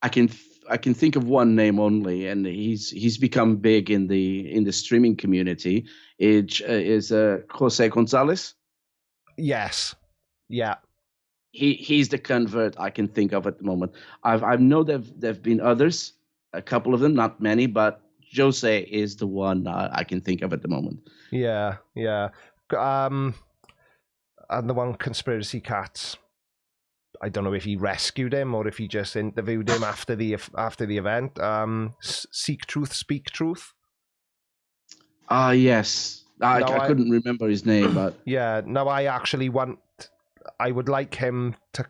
I can think of one name only, and he's become big in the streaming community. It is Jose Gonzalez. Yes. Yeah. He's the convert I can think of at the moment. I know there've been others, a couple of them, not many, but Jose is the one I can think of at the moment. Yeah. And the one Conspiracy Cats, I don't know if he rescued him or if he just interviewed him after the event. Seek Truth, Speak Truth. Yes. I couldn't remember his name, but yeah. No, I would like him to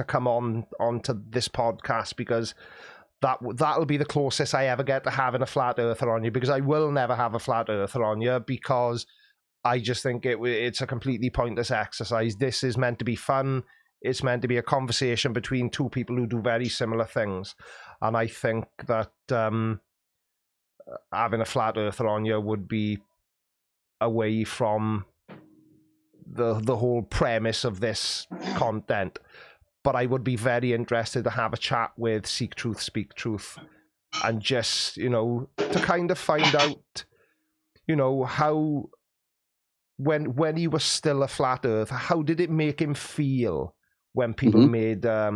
come onto this podcast, because that'll be the closest I ever get to having a flat earther on you, because I will never have a flat earther on you, because I just think it's a completely pointless exercise. This is meant to be fun. It's meant to be a conversation between two people who do very similar things. And I think that having a flat earther on you would be away from the whole premise of this content. But I would be very interested to have a chat with Seek Truth, Speak Truth, and just, to kind of find out, how when he was still a flat earther, how did it make him feel when people made a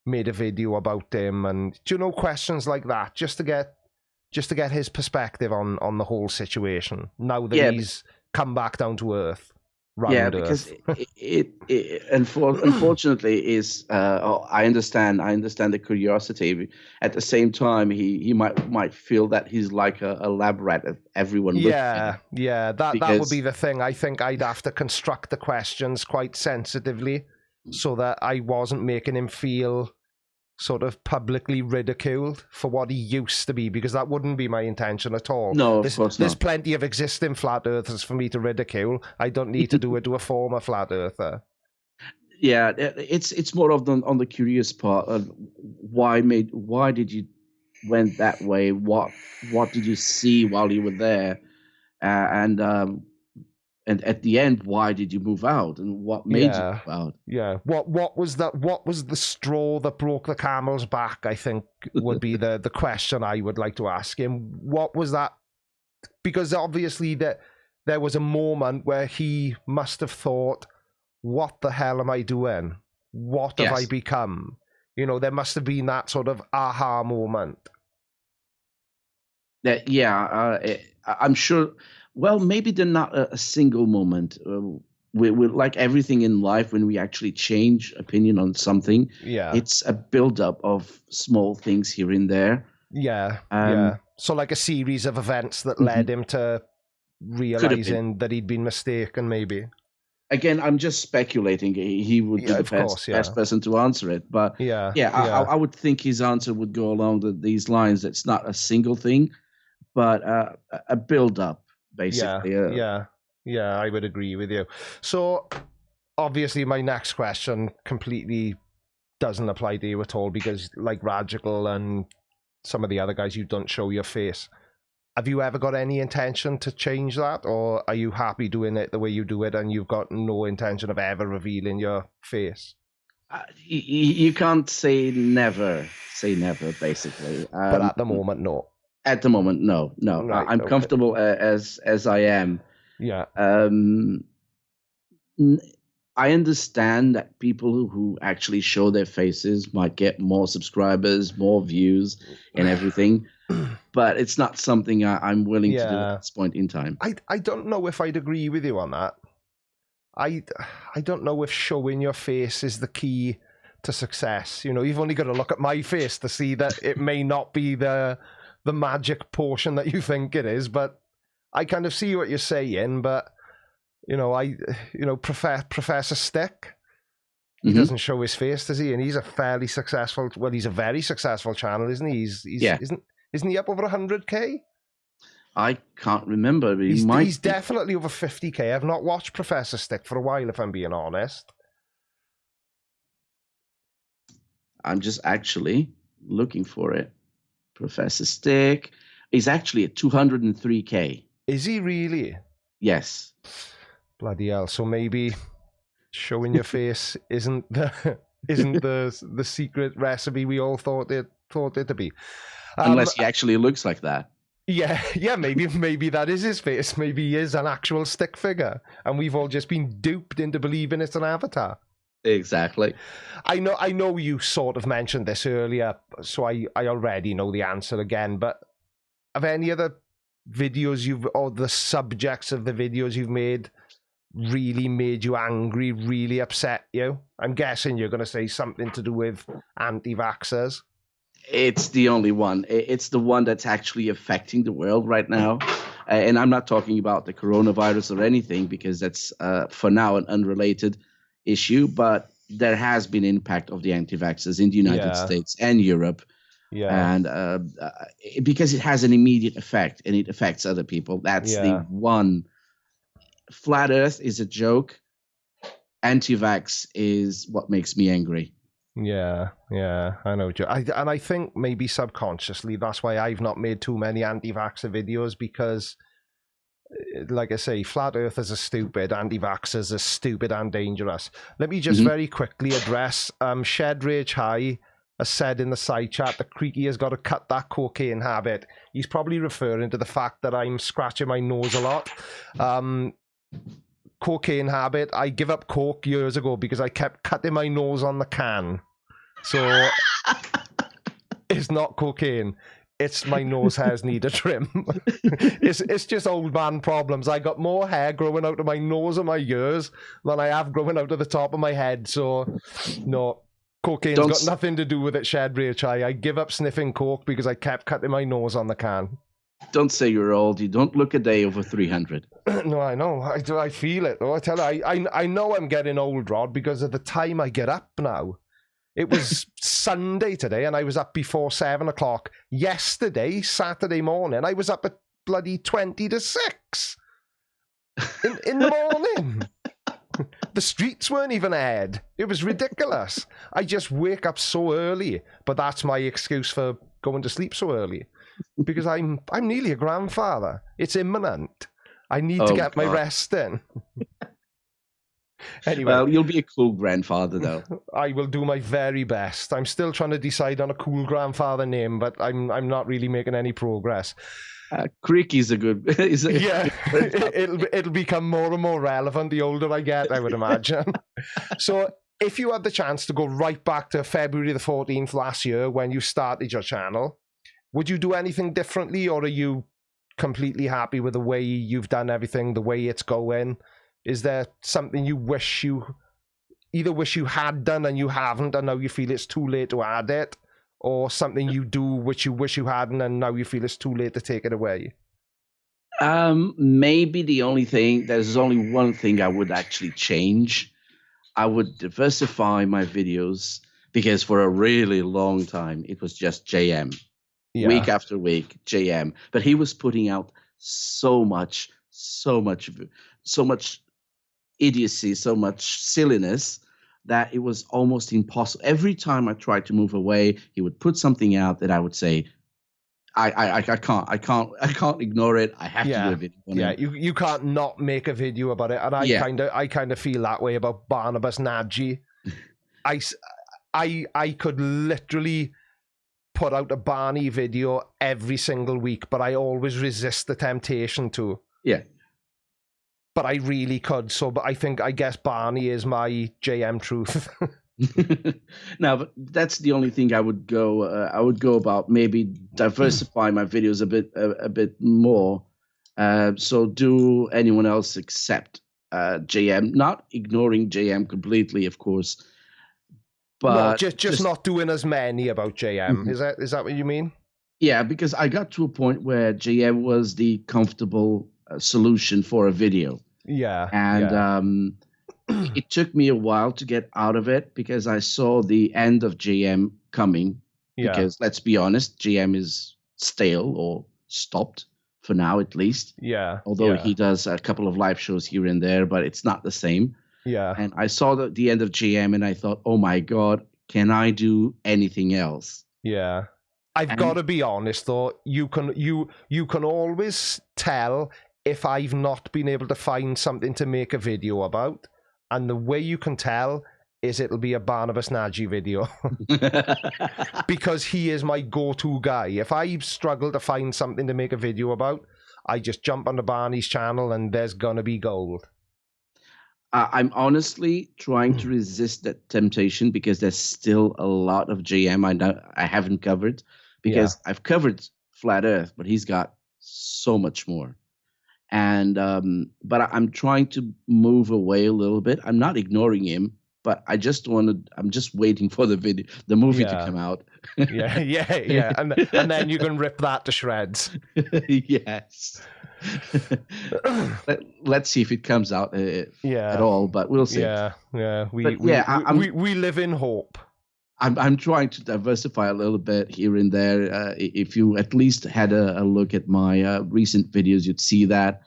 video about him, and do you know, questions like that, just to get his perspective on the whole situation now that he's come back down to earth. Because unfortunately is I understand the curiosity. At the same time, he might feel that he's like a lab rat of everyone. That would be the thing. I think I'd have to construct the questions quite sensitively so that I wasn't making him feel sort of publicly ridiculed for what he used to be, because that wouldn't be my intention at all. No, of course not. There's plenty of existing flat earthers for me to ridicule. I don't need to do it to a former flat earther. Yeah, it's more of on the curious part of why did you went that way? What did you see while you were there? And at the end, why did you move out, and what made you move out? Yeah. What was that? What was the straw that broke the camel's back? I think would be the question I would like to ask him. What was that? Because obviously there was a moment where he must have thought, "What the hell am I doing? What have I become?" You know, there must have been that sort of aha moment. I'm sure. Well, maybe they're not a single moment. We're like everything in life, when we actually change opinion on something, it's a build-up of small things here and there. So like a series of events that led him to realizing that he'd been mistaken, maybe. Again, I'm just speculating. He would be the best person to answer it. But I would think his answer would go along these lines. It's not a single thing, but a build-up. Basically, I would agree with you. So obviously my next question completely doesn't apply to you at all, because like Radical and some of the other guys, you don't show your face. Have you ever got any intention to change that, or are you happy doing it the way you do it and you've got no intention of ever revealing your face? You can't say never basically, but at the moment, no. At the moment, no. Right, I'm comfortable as I am. Yeah. I understand that people who actually show their faces might get more subscribers, more views, and everything, but it's not something I'm willing to do at this point in time. I don't know if I'd agree with you on that. I don't know if showing your face is the key to success. You know, you've only got to look at my face to see that it may not be the magic portion that you think it is, but I kind of see what you're saying. But Professor Stick, he doesn't show his face, does he? And he's a fairly successful, he's a very successful channel, isn't he? Isn't he up over 100K? I can't remember, but he's definitely over 50K. I've not watched Professor Stick for a while, if I'm being honest. I'm just actually looking for it. Professor Stick is actually at 203K. Is he really? Yes. Bloody hell! So maybe showing your face isn't the secret recipe we all thought it to be. Unless he actually looks like that. Yeah. Maybe that is his face. Maybe he is an actual stick figure, and we've all just been duped into believing it's an avatar. Exactly. I know you sort of mentioned this earlier, so I already know the answer again, but have any other videos or the subjects of the videos you've made really made you angry, really upset you? I'm guessing you're going to say something to do with anti-vaxxers. It's the only one. It's the one that's actually affecting the world right now. And I'm not talking about the coronavirus or anything, because that's, for now, an unrelated issue, but there has been impact of the anti-vaxxers in the United States and Europe, and because it has an immediate effect and it affects other people. That's the one. Flat Earth is a joke. Anti-vax is what makes me angry. I know. And I think maybe subconsciously that's why I've not made too many anti-vaxxer videos, because like I say, flat earthers are stupid, anti-vaxxers are stupid and dangerous. Let me just very quickly address Shed Rage High has said in the side chat that Creaky has got to cut that cocaine habit. He's probably referring to the fact that I'm scratching my nose a lot. cocaine habit. I give up coke years ago because I kept cutting my nose on the can. So it's not cocaine. It's my nose hairs need a trim. It's just old man problems. I got more hair growing out of my nose and my ears than I have growing out of the top of my head. So, no, cocaine's got nothing to do with it, Shed Rich. I give up sniffing coke because I kept cutting my nose on the can. Don't say you're old. You don't look a day over 300. No, I know. I feel it, though. I tell you, I know I'm getting old, Rod, because of the time I get up now. It was Sunday today, and I was up before 7 o'clock. Yesterday, Saturday morning, I was up at bloody 20 to 6 in the morning. The streets weren't even aired. It was ridiculous. I just wake up so early, but that's my excuse for going to sleep so early, because I'm nearly a grandfather. It's imminent. I need to get my rest in. Anyway, well, you'll be a cool grandfather, though. I will do my very best. I'm still trying to decide on a cool grandfather name, but I'm not really making any progress. Creaky's a good. It'll become more and more relevant the older I get, I would imagine. So, if you had the chance to go right back to February the 14th last year when you started your channel, would you do anything differently, or are you completely happy with the way you've done everything, the way it's going? Is there something you wish you had done and you haven't, and now you feel it's too late to add it, or something you do which you wish you hadn't and now you feel it's too late to take it away? Maybe there's only one thing I would actually change. I would diversify my videos, because for a really long time it was just JM. Yeah. Week after week, JM. But he was putting out so much idiocy, so much silliness, that it was almost impossible. Every time I tried to move away, he would put something out that I would say, I can't ignore it. I have to do a video on it. You can't not make a video about it. And I kind of feel that way about Barnabas Nadji. I could literally put out a Barney video every single week, but I always resist the temptation to. Yeah. But I really could. So, but I guess Barney is my JM truth. Now, but that's the only thing I would go about. Maybe diversify my videos a bit more. So do anyone else except JM, not ignoring JM completely, of course. But no, just not doing as many about JM. Mm-hmm. Is that what you mean? Yeah, because I got to a point where JM was the comfortable solution for a video. Yeah. And it took me a while to get out of it, because I saw the end of JM coming. Yeah. Because let's be honest, JM is stale or stopped for now, at least. Yeah. Although he does a couple of live shows here and there, but it's not the same. Yeah. And I saw the end of JM and I thought, oh my God, can I do anything else? Yeah. I've got to be honest though, you can always tell if I've not been able to find something to make a video about. And the way you can tell is it'll be a Barnabas Nadji video. Because he is my go-to guy. If I struggle to find something to make a video about, I just jump onto Barney's channel and there's gonna be gold. I'm honestly trying to resist that temptation, because there's still a lot of JM I haven't covered, because I've covered Flat Earth, but he's got so much more. And but I'm trying to move away a little bit. I'm not ignoring him, but I'm just waiting for the movie to come out. yeah. And then you can rip that to shreds. Yes. Let's see if it comes out at all, but we'll see. Yeah. We live in hope. I'm trying to diversify a little bit here and there. If you at least had a look at my recent videos, you'd see that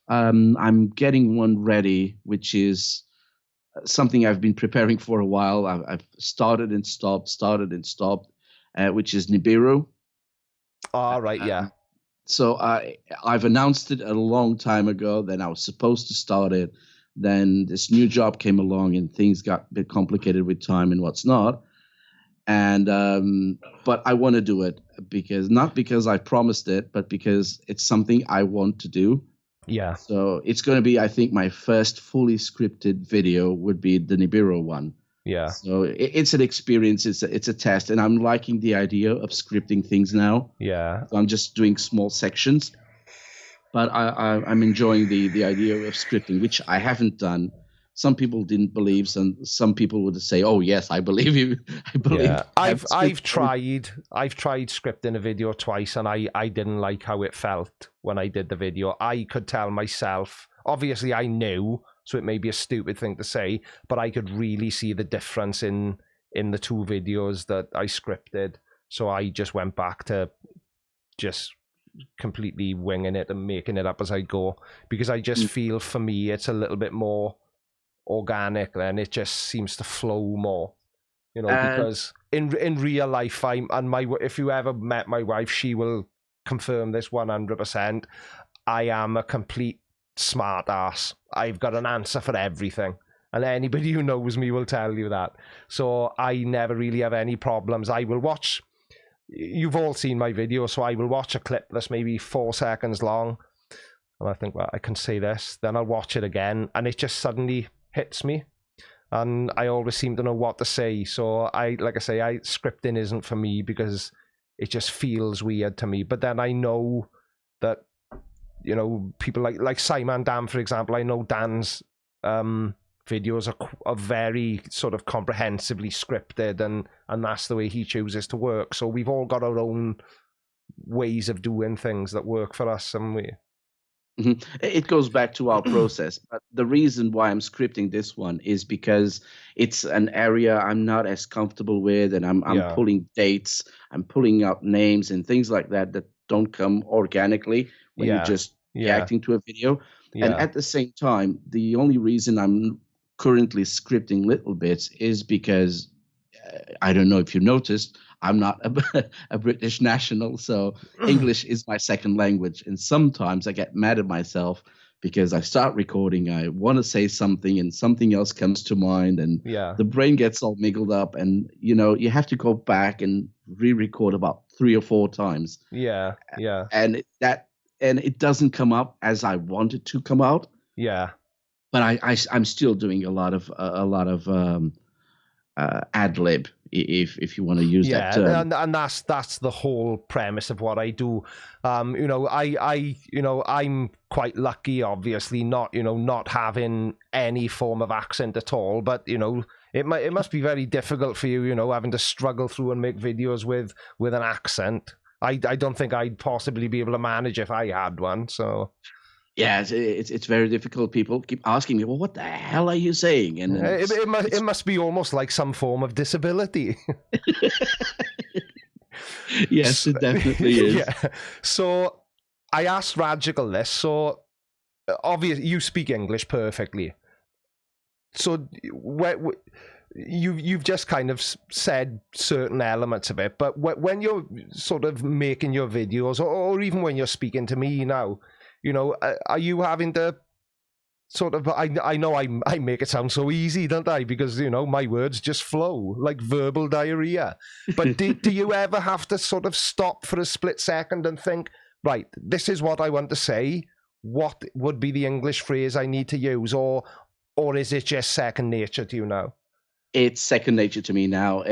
I'm getting one ready, which is something I've been preparing for a while. I've started and stopped, which is Nibiru. All right, yeah. So I've announced it a long time ago. Then I was supposed to start it. Then this new job came along and things got a bit complicated with time and what's not. And but I want to do it, not because I promised it, but because it's something I want to do. Yeah. So it's going to be, I think, my first fully scripted video would be the Nibiru one. Yeah. So it's an experience. It's a test, and I'm liking the idea of scripting things now. Yeah. So I'm just doing small sections, but I'm enjoying the idea of scripting, which I haven't done. Some people didn't believe. Some people would say, "Oh yes, I believe you. I believe." Yeah. I've tried scripting a video twice, and I didn't like how it felt when I did the video. I could tell myself. Obviously, I knew, so it may be a stupid thing to say, but I could really see the difference in the two videos that I scripted. So I just went back to just completely winging it and making it up as I go, because I just feel, for me, it's a little bit more organic, and it just seems to flow more, you know, because in real life, if you ever met my wife, she will confirm this 100%. I am a complete smart ass. I've got an answer for everything, and anybody who knows me will tell you that. So I never really have any problems. I will watch, you've all seen my video, so I will watch a clip that's maybe 4 seconds long, and I think, well, I can say this, then I'll watch it again, and it just suddenly hits me, and I always seem to know what to say. So like I say, scripting isn't for me because it just feels weird to me. But then I know that, you know, people like Simon Dan, for example, I know Dan's videos are very sort of comprehensively scripted, and that's the way he chooses to work. So we've all got our own ways of doing things that work for us, haven't we? Mm-hmm. It goes back to our process, but the reason why I'm scripting this one is because it's an area I'm not as comfortable with, and I'm pulling dates, I'm pulling out names and things like that don't come organically when you're just reacting to a video. And at the same time, the only reason I'm currently scripting little bits is because I don't know if you noticed, I'm not a British national, so English is my second language. And sometimes I get mad at myself because I start recording, I want to say something and something else comes to mind, and the brain gets all miggled up, and you know, you have to go back and re-record about 3 or 4 times. And it doesn't come up as I want it to come out. But I'm still doing a lot of ad lib, if you want to use that term. And that's the whole premise of what I do. You know, I'm quite lucky, obviously, not having any form of accent at all. But you know, it must be very difficult for you, you know, having to struggle through and make videos with an accent. I don't think I'd possibly be able to manage if I had one. So. Yeah, it's very difficult. People keep asking me, well, what the hell are you saying? And it must be almost like some form of disability. Yes, it definitely is. Yeah. So I asked Radical this. So obviously you speak English perfectly. So you've just kind of said certain elements of it, but when you're sort of making your videos, or even when you're speaking to me now, you know, are you having to sort of, I know I make it sound so easy, don't I? Because, you know, my words just flow like verbal diarrhea. But do you ever have to sort of stop for a split second and think, right, this is what I want to say. What would be the English phrase I need to use? Or is it just second nature to you now? It's second nature to me now.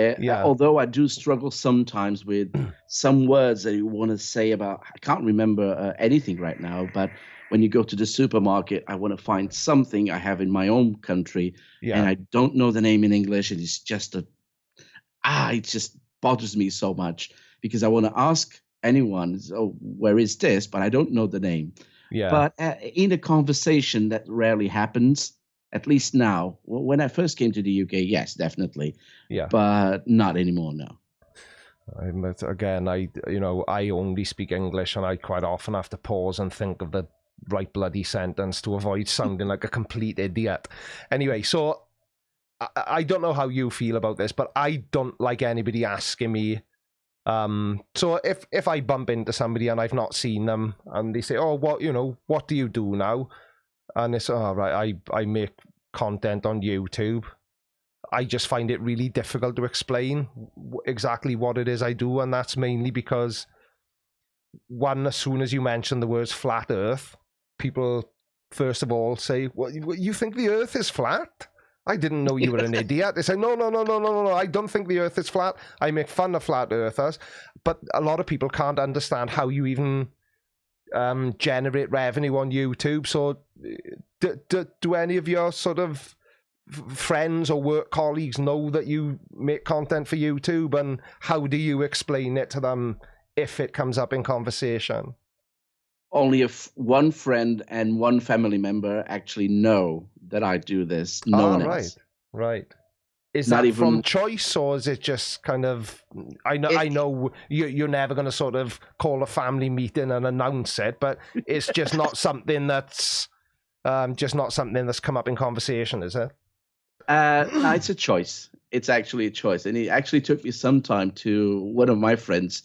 Although I do struggle sometimes with some words that you want to say about, I can't remember anything right now, but when you go to the supermarket, I want to find something I have in my own country, and I don't know the name in English, and it's just it just bothers me so much because I want to ask anyone, oh, where is this? But I don't know the name. But in a conversation, that rarely happens. At least now. When I first came to the UK, yes, definitely. But not anymore now. Again, I only speak English, and I quite often have to pause and think of the right bloody sentence to avoid sounding like a complete idiot. Anyway, so I don't know how you feel about this, but I don't like anybody asking me. So if I bump into somebody and I've not seen them, and they say, "Oh, what do you do now?" And it's, all right, I make content on YouTube. I just find it really difficult to explain exactly what it is I do. And that's mainly because, one, as soon as you mention the words flat earth, people first of all say, "Well, you think the Earth is flat? I didn't know you were an idiot." They say, "No, no, no, no, no, no, no. I don't think the Earth is flat." I make fun of flat earthers, but a lot of people can't understand how you even generate revenue on YouTube. So, do any of your sort of friends or work colleagues know that you make content for YouTube, and how do you explain it to them if it comes up in conversation? Only if one friend and one family member actually know that I do this. No one else. Right. Is Not that even from choice, or is it just kind of? I know you're never going to sort of call a family meeting and announce it, but it's just not something that's come up in conversation, is it? No, it's a choice. It's actually a choice, and it actually took me some time to one of my friends,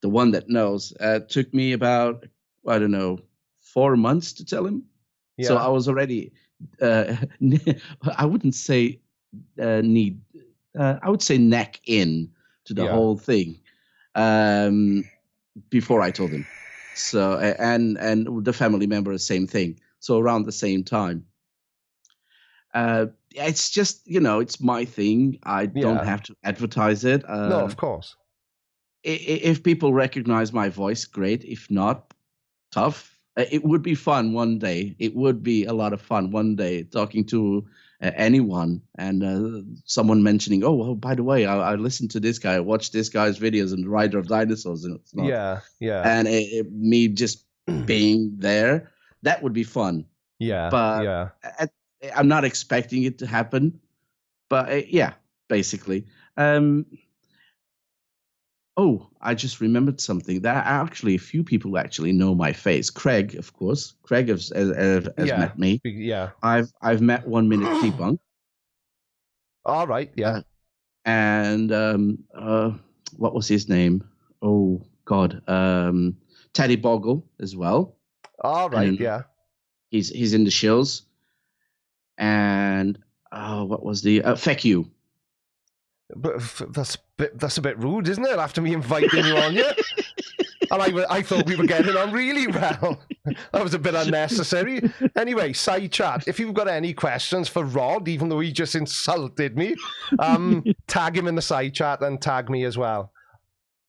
the one that knows, took me about 4 months to tell him. Yeah. So I was already, I wouldn't say I would say neck in to the whole thing before I told him. So and the family member, the same thing. So around the same time. It's just, it's my thing. I don't have to advertise it. No, of course. If people recognize my voice, great. If not, tough. It would be fun one day. It would be a lot of fun one day talking to anyone and someone mentioning, oh, by the way, I listened to this guy, I watched this guy's videos and the writer of Dinosaurs. And it's not. Yeah. And me just being there, that would be fun. Yeah. But I'm not expecting it to happen, but basically. I just remembered something. There are actually a few people who actually know my face. Craig, of course. Craig has met me. Yeah. I've met 1 Minute Debunk. All right. Yeah. And what was his name? Oh God, Teddy Boggle as well. All right. And yeah. He's in the shills. And what was the Feck you? But that's a bit rude, isn't it? After me inviting you on, yeah. And I thought we were getting on really well. That was a bit unnecessary. Anyway, side chat. If you've got any questions for Rod, even though he just insulted me, tag him in the side chat and tag me as well.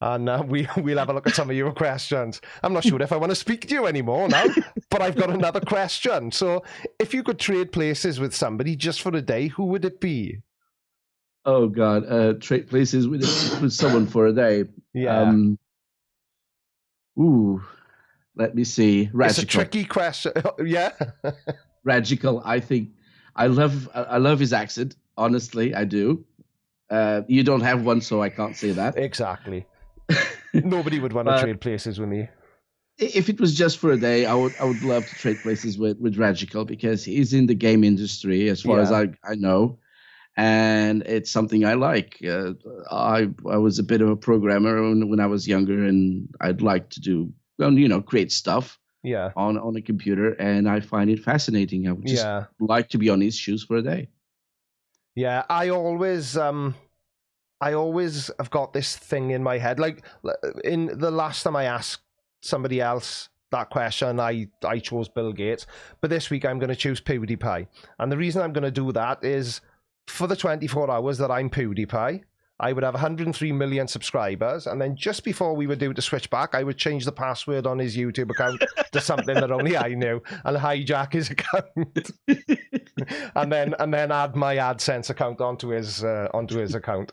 And we'll have a look at some of your questions. I'm not sure if I want to speak to you anymore now, but I've got another question. So if you could trade places with somebody just for a day, who would it be? Oh God, trade places with someone for a day. Yeah. Let me see. Radical. It's a tricky question. Yeah. Radical. I think I love his accent. Honestly, I do. You don't have one, so I can't say that. Exactly. Nobody would want to trade places with me. If it was just for a day, I would love to trade places with Radical because he's in the game industry, as far as I know. And it's something I like. I was a bit of a programmer when I was younger, and I'd like to do, create stuff on a computer, and I find it fascinating. I would just like to be on his shoes for a day. Yeah, I always have got this thing in my head. Like in the last time I asked somebody else that question, I chose Bill Gates, but this week I'm going to choose PewDiePie, and the reason I'm going to do that is, for the 24 hours that I'm PewDiePie, I would have 103 million subscribers, and then just before we were due to switch back, I would change the password on his YouTube account to something that only I knew, and hijack his account, and then add my AdSense account onto his account.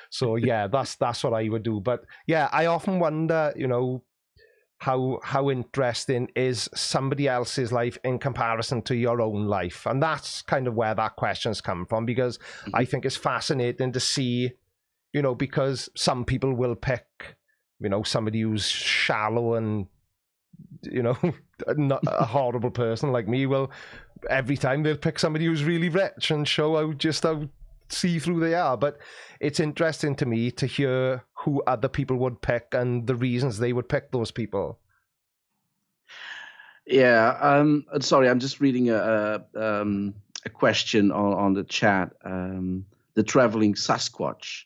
So yeah, that's what I would do. But yeah, I often wonder, how interesting is somebody else's life in comparison to your own life? And that's kind of where that question's come from, because I think it's fascinating to see, because some people will pick, somebody who's shallow and, not a horrible person like me. Well, every time they'll pick somebody who's really rich and show how see-through they are. But it's interesting to me to hear who other people would pick and the reasons they would pick those people. Yeah, sorry, I'm just reading a question on the chat. The traveling Sasquatch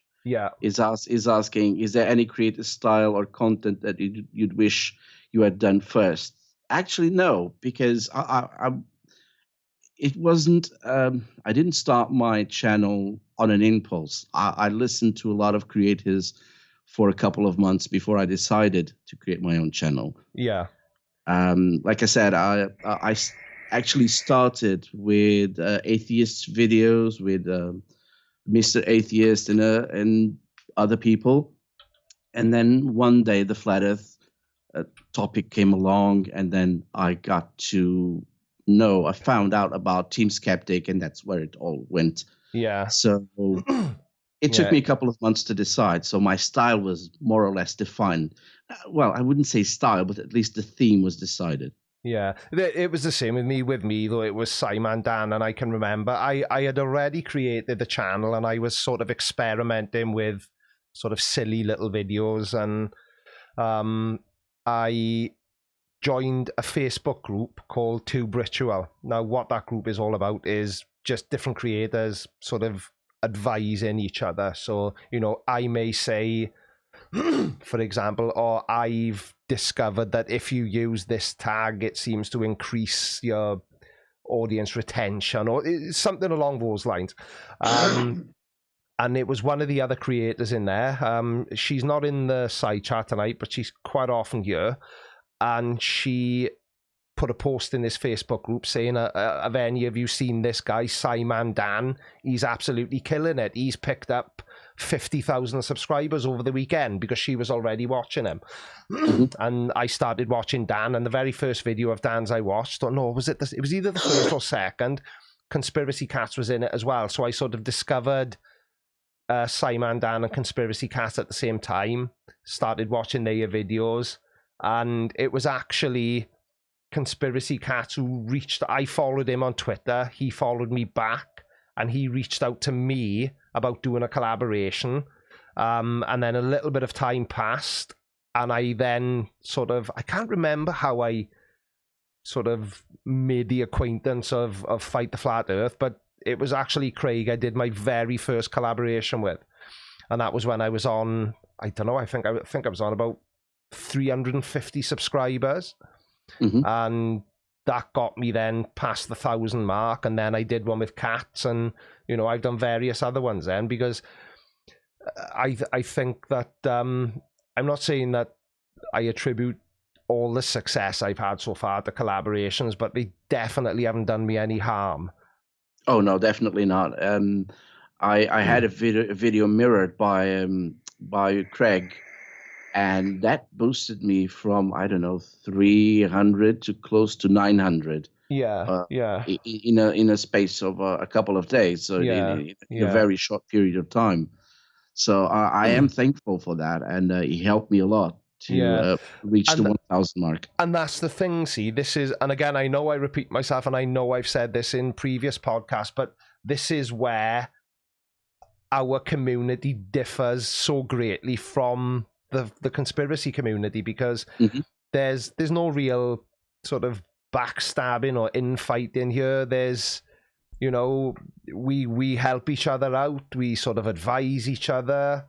is asking, is there any creative style or content that you'd wish you had done first? Actually, no, because it wasn't. I didn't start my channel on an impulse. I listened to a lot of creators for a couple of months before I decided to create my own channel. Yeah. Like I said, I actually started with atheist videos with Mr. Atheist and other people, and then one day the flat Earth topic came along, and then I got to know. I found out about Team Skeptic, and that's where it all went. Yeah. So it took me a couple of months to decide. So my style was more or less defined. Well, I wouldn't say style, but at least the theme was decided. Yeah, it was the same with me, though. It was Simon Dan, and I can remember I had already created the channel, and I was sort of experimenting with sort of silly little videos, and I joined a Facebook group called Tube Ritual. Now, what that group is all about is just different creators sort of advising each other. So, you know, I may say, for example, or I've discovered that if you use this tag, it seems to increase your audience retention, or something along those lines. And it was one of the other creators in there. She's not in the side chat tonight, but she's quite often here. And she put a post in this Facebook group saying, have any of you seen this guy, Simon Dan? He's absolutely killing it. He's picked up 50,000 subscribers over the weekend, because she was already watching him. And I started watching Dan, and the very first video of Dan's I watched, it was either the first or second, Conspiracy Cats was in it as well. So I sort of discovered Simon Dan and Conspiracy Cats at the same time, started watching their videos, and it was actually Conspiracy Cats who I followed him on Twitter, he followed me back, and he reached out to me about doing a collaboration. And then a little bit of time passed, and I then I can't remember how I sort of made the acquaintance of Fight the Flat Earth, but it was actually Craig I did my very first collaboration with. And that was when I was on, I don't know, I think I was on about 350 subscribers. And that got me then past the 1,000 mark, and then I did one with Cats, and you know, I've done various other ones then, because I think that I'm not saying that I attribute all the success I've had so far to collaborations, but they definitely haven't done me any harm. Oh no, definitely not. I had a video mirrored by Craig, and that boosted me from, I don't know, 300 to close to 900. Yeah. In a space of a couple of days, so in a very short period of time. So I am thankful for that, and he helped me a lot to reach the 1,000 mark. And that's the thing, see, this is, and again, I know I repeat myself, and I know I've said this in previous podcasts, but this is where our community differs so greatly from the conspiracy community, because there's no real sort of backstabbing or infighting here. There's, you know, we help each other out, we sort of advise each other,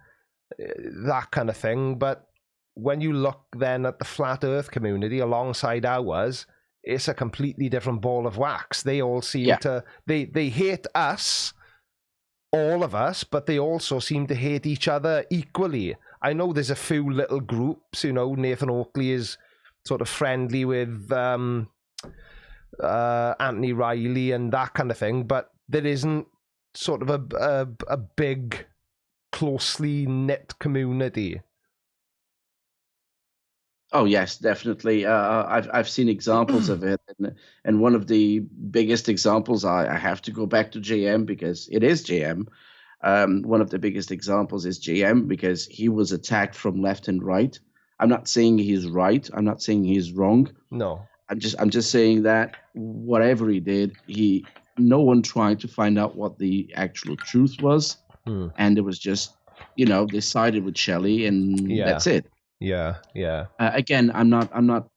that kind of thing. But when you look then at the Flat Earth community alongside ours, it's a completely different ball of wax. They all seem to, they hate us, all of us, but they also seem to hate each other equally. I know there's a few little groups, you know, Nathan Oakley is sort of friendly with Anthony Riley and that kind of thing, but there isn't sort of a big, closely knit community. Oh yes, definitely. I've seen examples of it, and one of the biggest examples, I have to go back to JM, because it is JM. One of the biggest examples is JM, because he was attacked from left and right. I'm not saying he's right. I'm not saying he's wrong. No. I'm just saying that whatever he did, no one tried to find out what the actual truth was, and it was just, you know, they sided with Shelley, and that's it. Yeah. Again, I'm not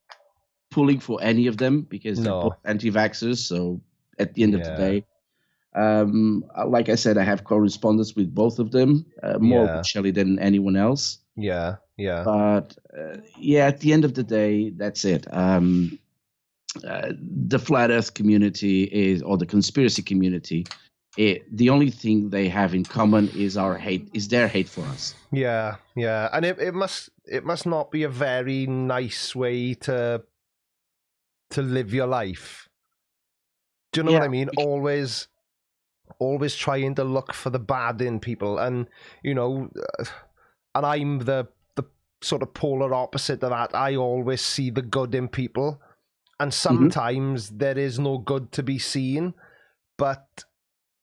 pulling for any of them, because they're both anti-vaxxers. So at the end of the day, like I said, I have correspondence with both of them, more with Shelley than anyone else. Yeah. But at the end of the day, that's it. the flat Earth community is, or the conspiracy community, the only thing they have in common is their hate for us. Yeah, and it must not be a very nice way to live your life. Do you know what I mean? Always trying to look for the bad in people, and and I'm the sort of polar opposite of that. I always see the good in people, and sometimes there is no good to be seen. But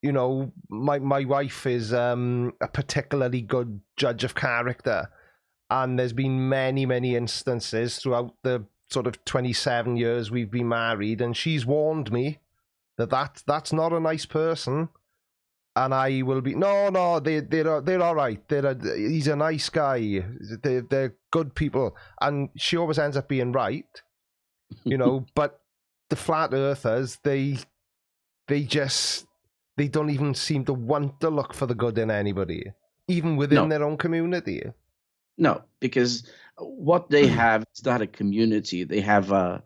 my wife is a particularly good judge of character, and there's been many instances throughout the sort of 27 years we've been married, and she's warned me that's not a nice person. And I will be they're all right. He's a nice guy. They're good people, and she always ends up being right, But the flat earthers, they don't even seem to want to look for the good in anybody, even within their own community. No, because what they have is not a community. They have a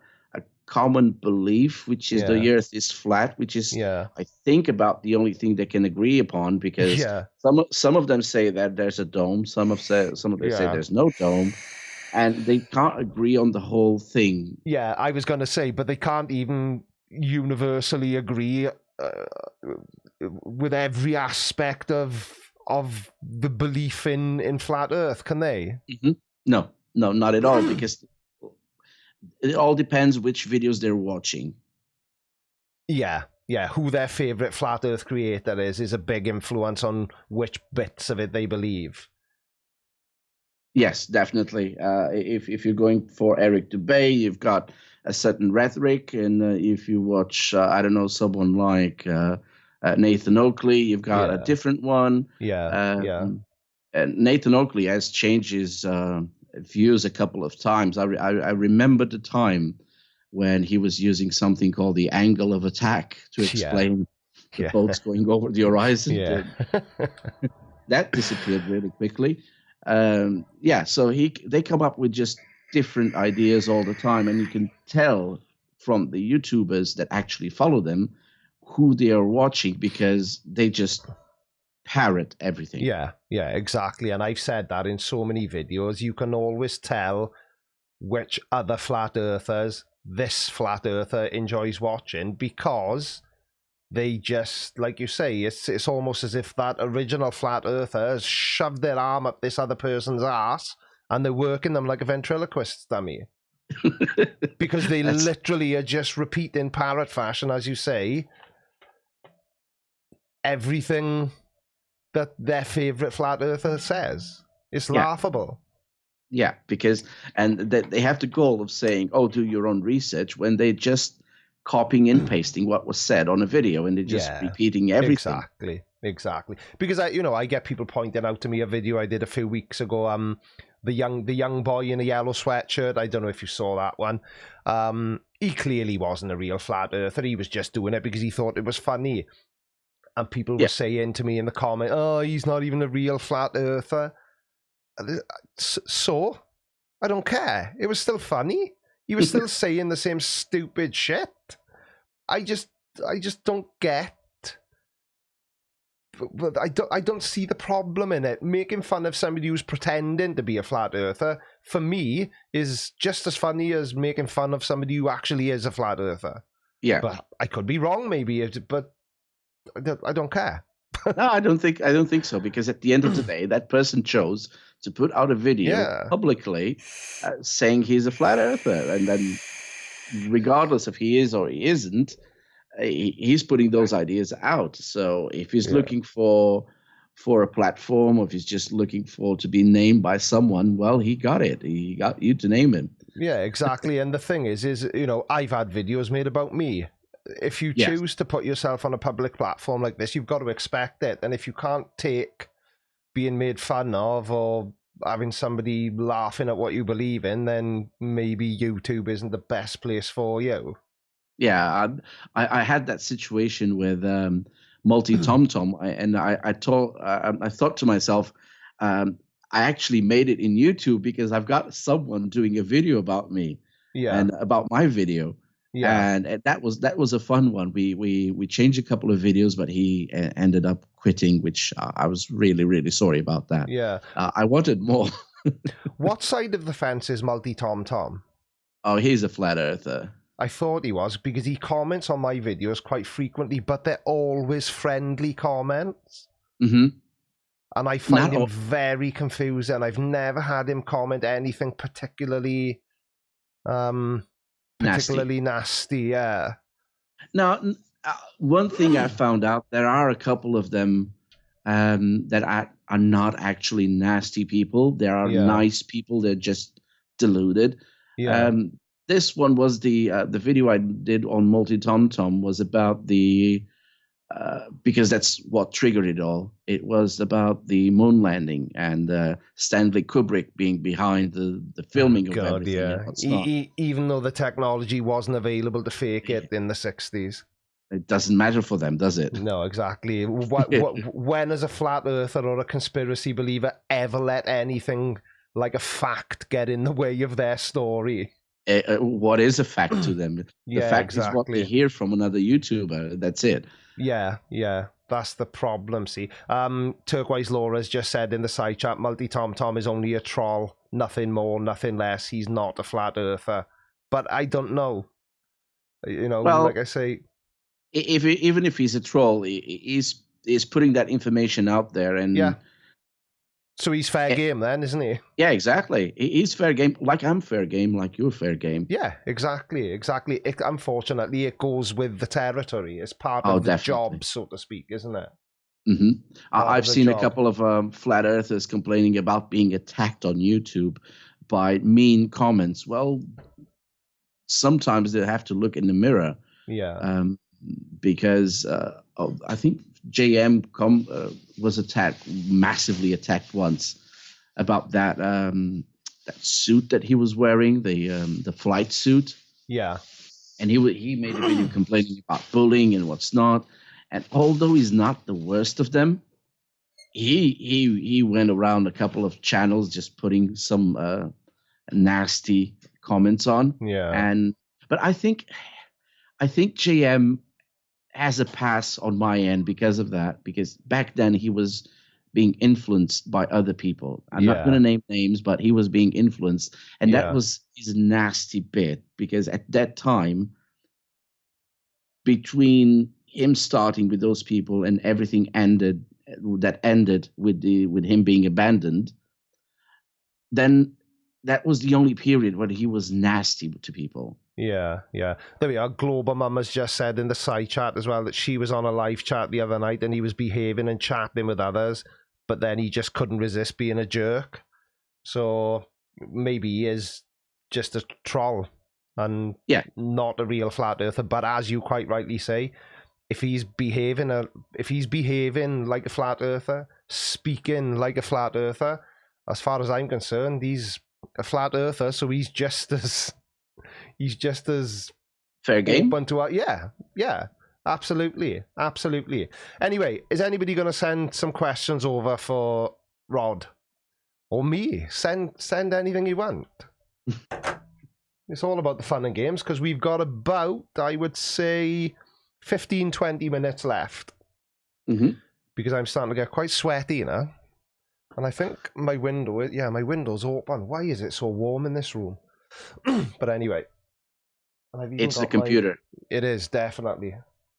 common belief, which is the Earth is flat, which is, I think, about the only thing they can agree upon, because some of them say that there's a dome, some of them say there's no dome, and they can't agree on the whole thing. Yeah, I was going to say, but they can't even universally agree with every aspect of the belief in flat Earth, can they? No, not at all, because it all depends which videos they're watching. Yeah, who their favorite flat Earth creator is a big influence on which bits of it they believe. Yes, definitely. If you're going for Eric Dubay, you've got a certain rhetoric, and if you watch, I don't know, someone like Nathan Oakley, you've got a different one. And Nathan Oakley has changed his views a couple of times. I remember the time when he was using something called the angle of attack to explain the boats going over the horizon. That disappeared really quickly. So they come up with just different ideas all the time, and you can tell from the YouTubers that actually follow them who they are watching, because they just parrot everything. Yeah, exactly. And I've said that in so many videos. You can always tell which other flat earthers this flat earther enjoys watching, because they just, like you say, it's almost as if that original flat earther has shoved their arm up this other person's ass, and they're working them like a ventriloquist dummy. Because they literally are just repeating parrot fashion, as you say, everything that their favorite flat earther says. It's laughable. Yeah, because they have the goal of saying, "Oh, do your own research," when they just copying and pasting what was said on a video, and they're just repeating everything. Exactly. Because I get people pointing out to me a video I did a few weeks ago. The young boy in a yellow sweatshirt. I don't know if you saw that one. He clearly wasn't a real flat earther. He was just doing it because he thought it was funny. And people were saying to me in the comment, "Oh, he's not even a real flat earther." So I don't care. It was still funny. He was still saying the same stupid shit. I just don't get. But I don't see the problem in it. Making fun of somebody who's pretending to be a flat earther, for me, is just as funny as making fun of somebody who actually is a flat earther. Yeah, but I could be wrong, maybe. But I don't care. No, I don't think so, because at the end of the day, that person chose to put out a video publicly saying he's a flat earther, and then regardless if he is or he isn't, he's putting those ideas out. So if he's looking for a platform, or if he's just looking to be named by someone, well, he got it. He got you to name him. Yeah, exactly. And the thing is I've had videos made about me. If you choose to put yourself on a public platform like this, you've got to expect it. And if you can't take being made fun of or having somebody laughing at what you believe in, then maybe YouTube isn't the best place for you. Yeah, I had that situation with Multi TomTom, and I thought to myself, I actually made it in YouTube because I've got someone doing a video about me and about my video. Yeah. And that was a fun one. We changed a couple of videos, but he ended up quitting, which I was really, really sorry about that. Yeah. I wanted more. What side of the fence is Multi-Tom Tom? Oh, he's a flat earther. I thought he was, because he comments on my videos quite frequently, but they're always friendly comments. Mm-hmm. And I find him very confusing. I've never had him comment anything particularly nasty. Yeah. Now, one thing I found out, there are a couple of them that are not actually nasty people. There are nice people. They're just deluded. Yeah. This one was the video I did on Multi-Tom Tom was about the because that's what triggered it all. It was about the moon landing and Stanley Kubrick being behind the filming of everything. Yeah. And what's not. Even though the technology wasn't available to fake it in the 60s. It doesn't matter for them, does it? No, exactly. When has a flat earther or a conspiracy believer ever let anything like a fact get in the way of their story? What is a fact to them? The fact is what they hear from another YouTuber. That's it. Yeah. That's the problem, see. Turquoise Laura's just said in the side chat, Multi-Tom Tom is only a troll. Nothing more, nothing less. He's not a flat earther. But I don't know. You know, like I say... Even if he's a troll, he's putting that information out there. And yeah. So he's fair game then, isn't he? Yeah, exactly. He's fair game, like I'm fair game, like you're fair game. Yeah, exactly. Unfortunately, it goes with the territory. It's part of the job, so to speak, isn't it? Mm-hmm. I've seen a couple of flat earthers complaining about being attacked on YouTube by mean comments. Well, sometimes they have to look in the mirror. Yeah. Because I think JM was massively attacked once about that suit that he was wearing, the flight suit. Yeah. And he made a video complaining about bullying and what's not. And although he's not the worst of them, he went around a couple of channels just putting some nasty comments on. Yeah. But I think JM has a pass on my end because of that, because back then he was being influenced by other people. I'm not going to name names, but he was being influenced. And that was his nasty bit, because at that time, between him starting with those people and everything ended with him being abandoned, then that was the only period where he was nasty to people. Yeah. There we are. Global Mum has just said in the side chat as well that she was on a live chat the other night and he was behaving and chatting with others, but then he just couldn't resist being a jerk. So maybe he is just a troll and not a real flat earther. But as you quite rightly say, if he's behaving like a flat earther, speaking like a flat earther, as far as I'm concerned, he's a flat earther, so he's just as fair game. Open to absolutely. Anyway, is anybody going to send some questions over for Rod or me? Send anything you want. It's all about the fun and games, because we've got about, I would say, 15-20 minutes left. Mm-hmm. Because I'm starting to get quite sweaty now. And I think my window's open. Why is it so warm in this room? But anyway. It's the computer. It is, definitely.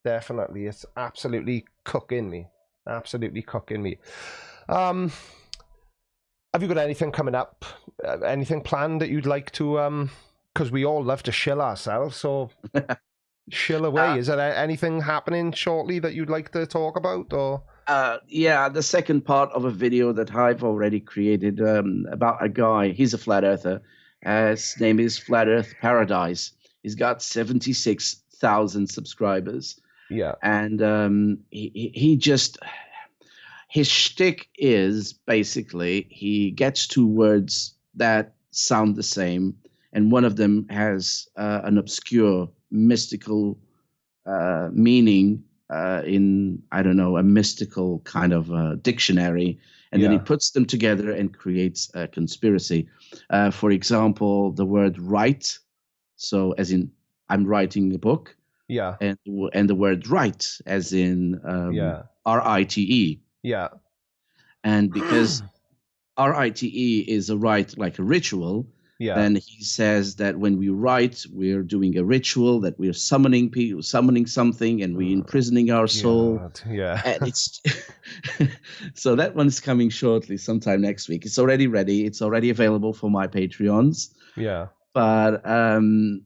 It's absolutely cooking me. Have you got anything coming up? Anything planned that you'd like to... Because we all love to shill ourselves, so... Chill away. Is there anything happening shortly that you'd like to talk about, or? The second part of a video that I've already created about a guy. He's a flat earther. His name is Flat Earth Paradise. He's got 76,000 subscribers. Yeah, and he just, his shtick is basically he gets two words that sound the same, and one of them has an obscure mystical meaning in, I don't know, a mystical kind of dictionary, and then he puts them together and creates a conspiracy. For example, the word right, so as in I'm writing a book, Yeah. and the word write, as in RITE, Yeah. and because RITE is a rite, like a ritual. Yeah. Then he says that when we write, we're doing a ritual, that we're summoning people, summoning something, and we're imprisoning our soul. Yeah. And it's so that one's coming shortly, sometime next week. It's already ready. It's already available for my Patreons. Yeah. But I'm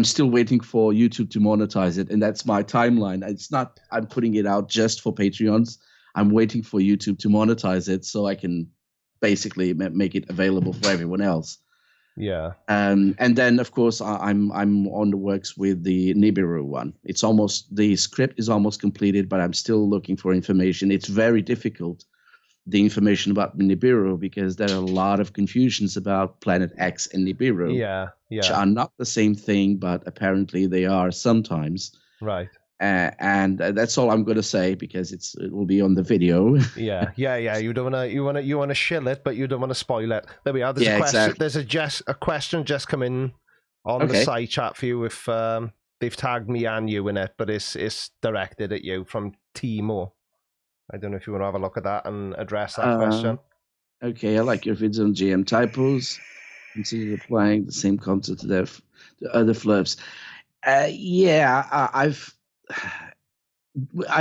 still waiting for YouTube to monetize it, and that's my timeline. It's not I'm putting it out just for Patreons. I'm waiting for YouTube to monetize it so I can basically make it available for everyone else. Yeah. And then, of course, I'm on the works with the Nibiru one. The script is almost completed, but I'm still looking for information. It's very difficult, the information about Nibiru, because there are a lot of confusions about Planet X and Nibiru. Yeah. Which are not the same thing, but apparently they are sometimes. Right. And that's all I'm going to say, because it will be on the video. Yeah. You don't wanna shill it, but you don't want to spoil it. There we are. There's a question. Exactly. There's a question just come in on the side chat for you. If they've tagged me and you in it, but it's directed at you from Timo. I don't know if you want to have a look at that and address that question. Okay, I like your vids on GM typos. Consider applying the same concept to the other flips. I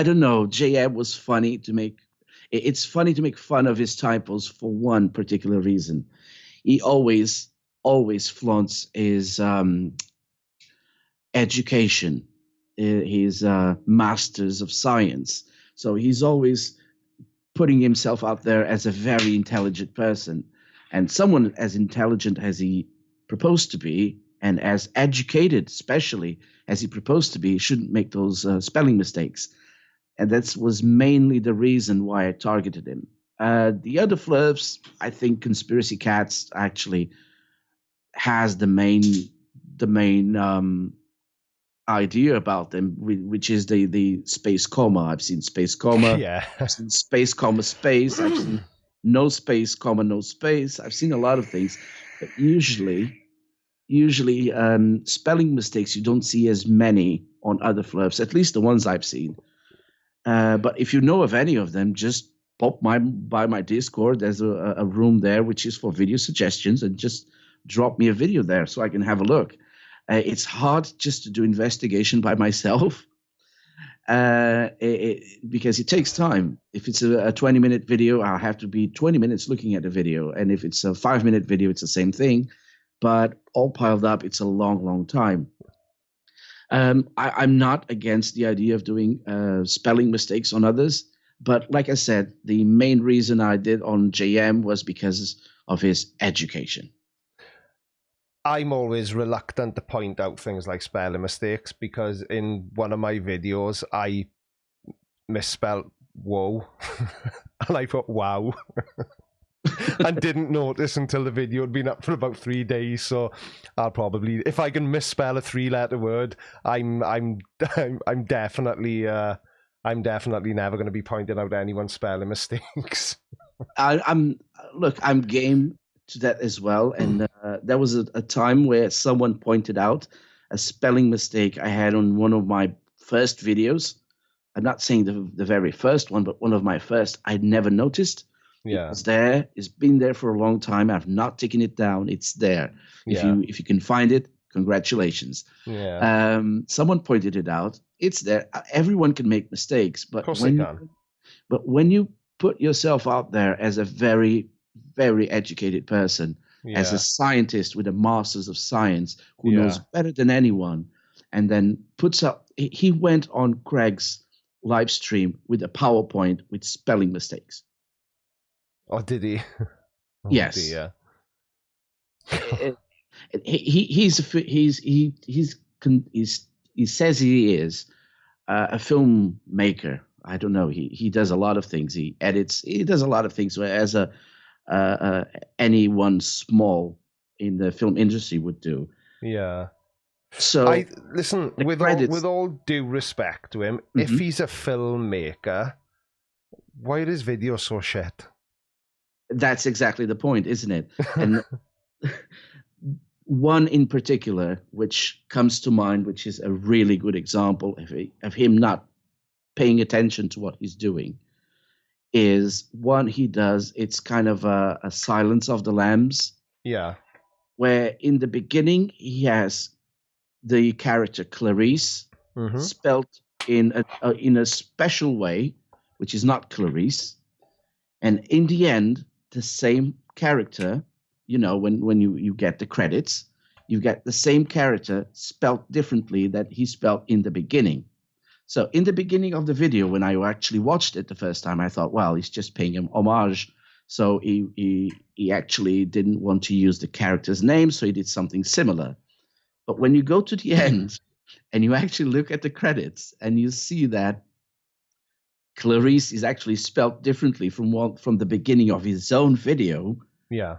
don't know. JM was funny to make. It's funny to make fun of his typos for one particular reason. He always flaunts his education, his masters of science. So he's always putting himself out there as a very intelligent person. And someone as intelligent as he proposed to be, and as educated, especially as he proposed to be, shouldn't make those spelling mistakes. And that was mainly the reason why I targeted him. The other flips, I think Conspiracy Cats actually has the main idea about them, which is the space comma. I've seen space comma. Yeah. I've seen space comma space. I've seen no space comma no space. I've seen a lot of things, but usually spelling mistakes you don't see as many on other flips, at least the ones I've seen. But if you know of any of them, just pop by my Discord. There's a room there which is for video suggestions, and just drop me a video there so I can have a look. It's hard just to do investigation by myself, because it takes time. If it's a 20-minute video, I'll have to be 20 minutes looking at the video. And if it's a 5-minute video, it's the same thing. But all piled up, it's a long, long time. I'm not against the idea of doing spelling mistakes on others. But like I said, the main reason I did on JM was because of his education. I'm always reluctant to point out things like spelling mistakes, because in one of my videos I misspelled whoa and I put wow and didn't notice until the video had been up for about 3 days. So I'll probably, if I can misspell a 3-letter word, I'm definitely never going to be pointing out anyone's spelling mistakes. I'm game to that as well. And there was a time where someone pointed out a spelling mistake I had on one of my first videos. I'm not saying the very first one, but one of my first. I'd never noticed. Yeah. It was there. It's been there for a long time. I've not taken it down. It's there. Yeah. If you can find it, congratulations. Yeah. Someone pointed it out. It's there. Everyone can make mistakes, but of course they can. But when you put yourself out there as a very, very educated person, as a scientist with a master's of science who knows better than anyone, and then puts up, he went on Craig's live stream with a PowerPoint with spelling mistakes. Oh, did he? Oh, yes. Dear. He says he is a filmmaker. I don't know. He does a lot of things. He edits. He does a lot of things as anyone small in the film industry would do. Yeah. So listen, with all due respect to him, if he's a filmmaker, why are his videos so shit? That's exactly the point, isn't it? And one in particular, which comes to mind, which is a really good example of him not paying attention to what he's doing, is one he does. It's kind of a Silence of the Lambs. Yeah. Where in the beginning he has the character Clarice spelled in a special way, which is not Clarice, and in the end, the same character. When you get the credits, you get the same character spelled differently that he spelled in the beginning. So in the beginning of the video, when I actually watched it the first time, I thought, well, he's just paying him homage. So he actually didn't want to use the character's name, so he did something similar. But when you go to the end and you actually look at the credits and you see that Clarice is actually spelled differently from the beginning of his own video. Yeah.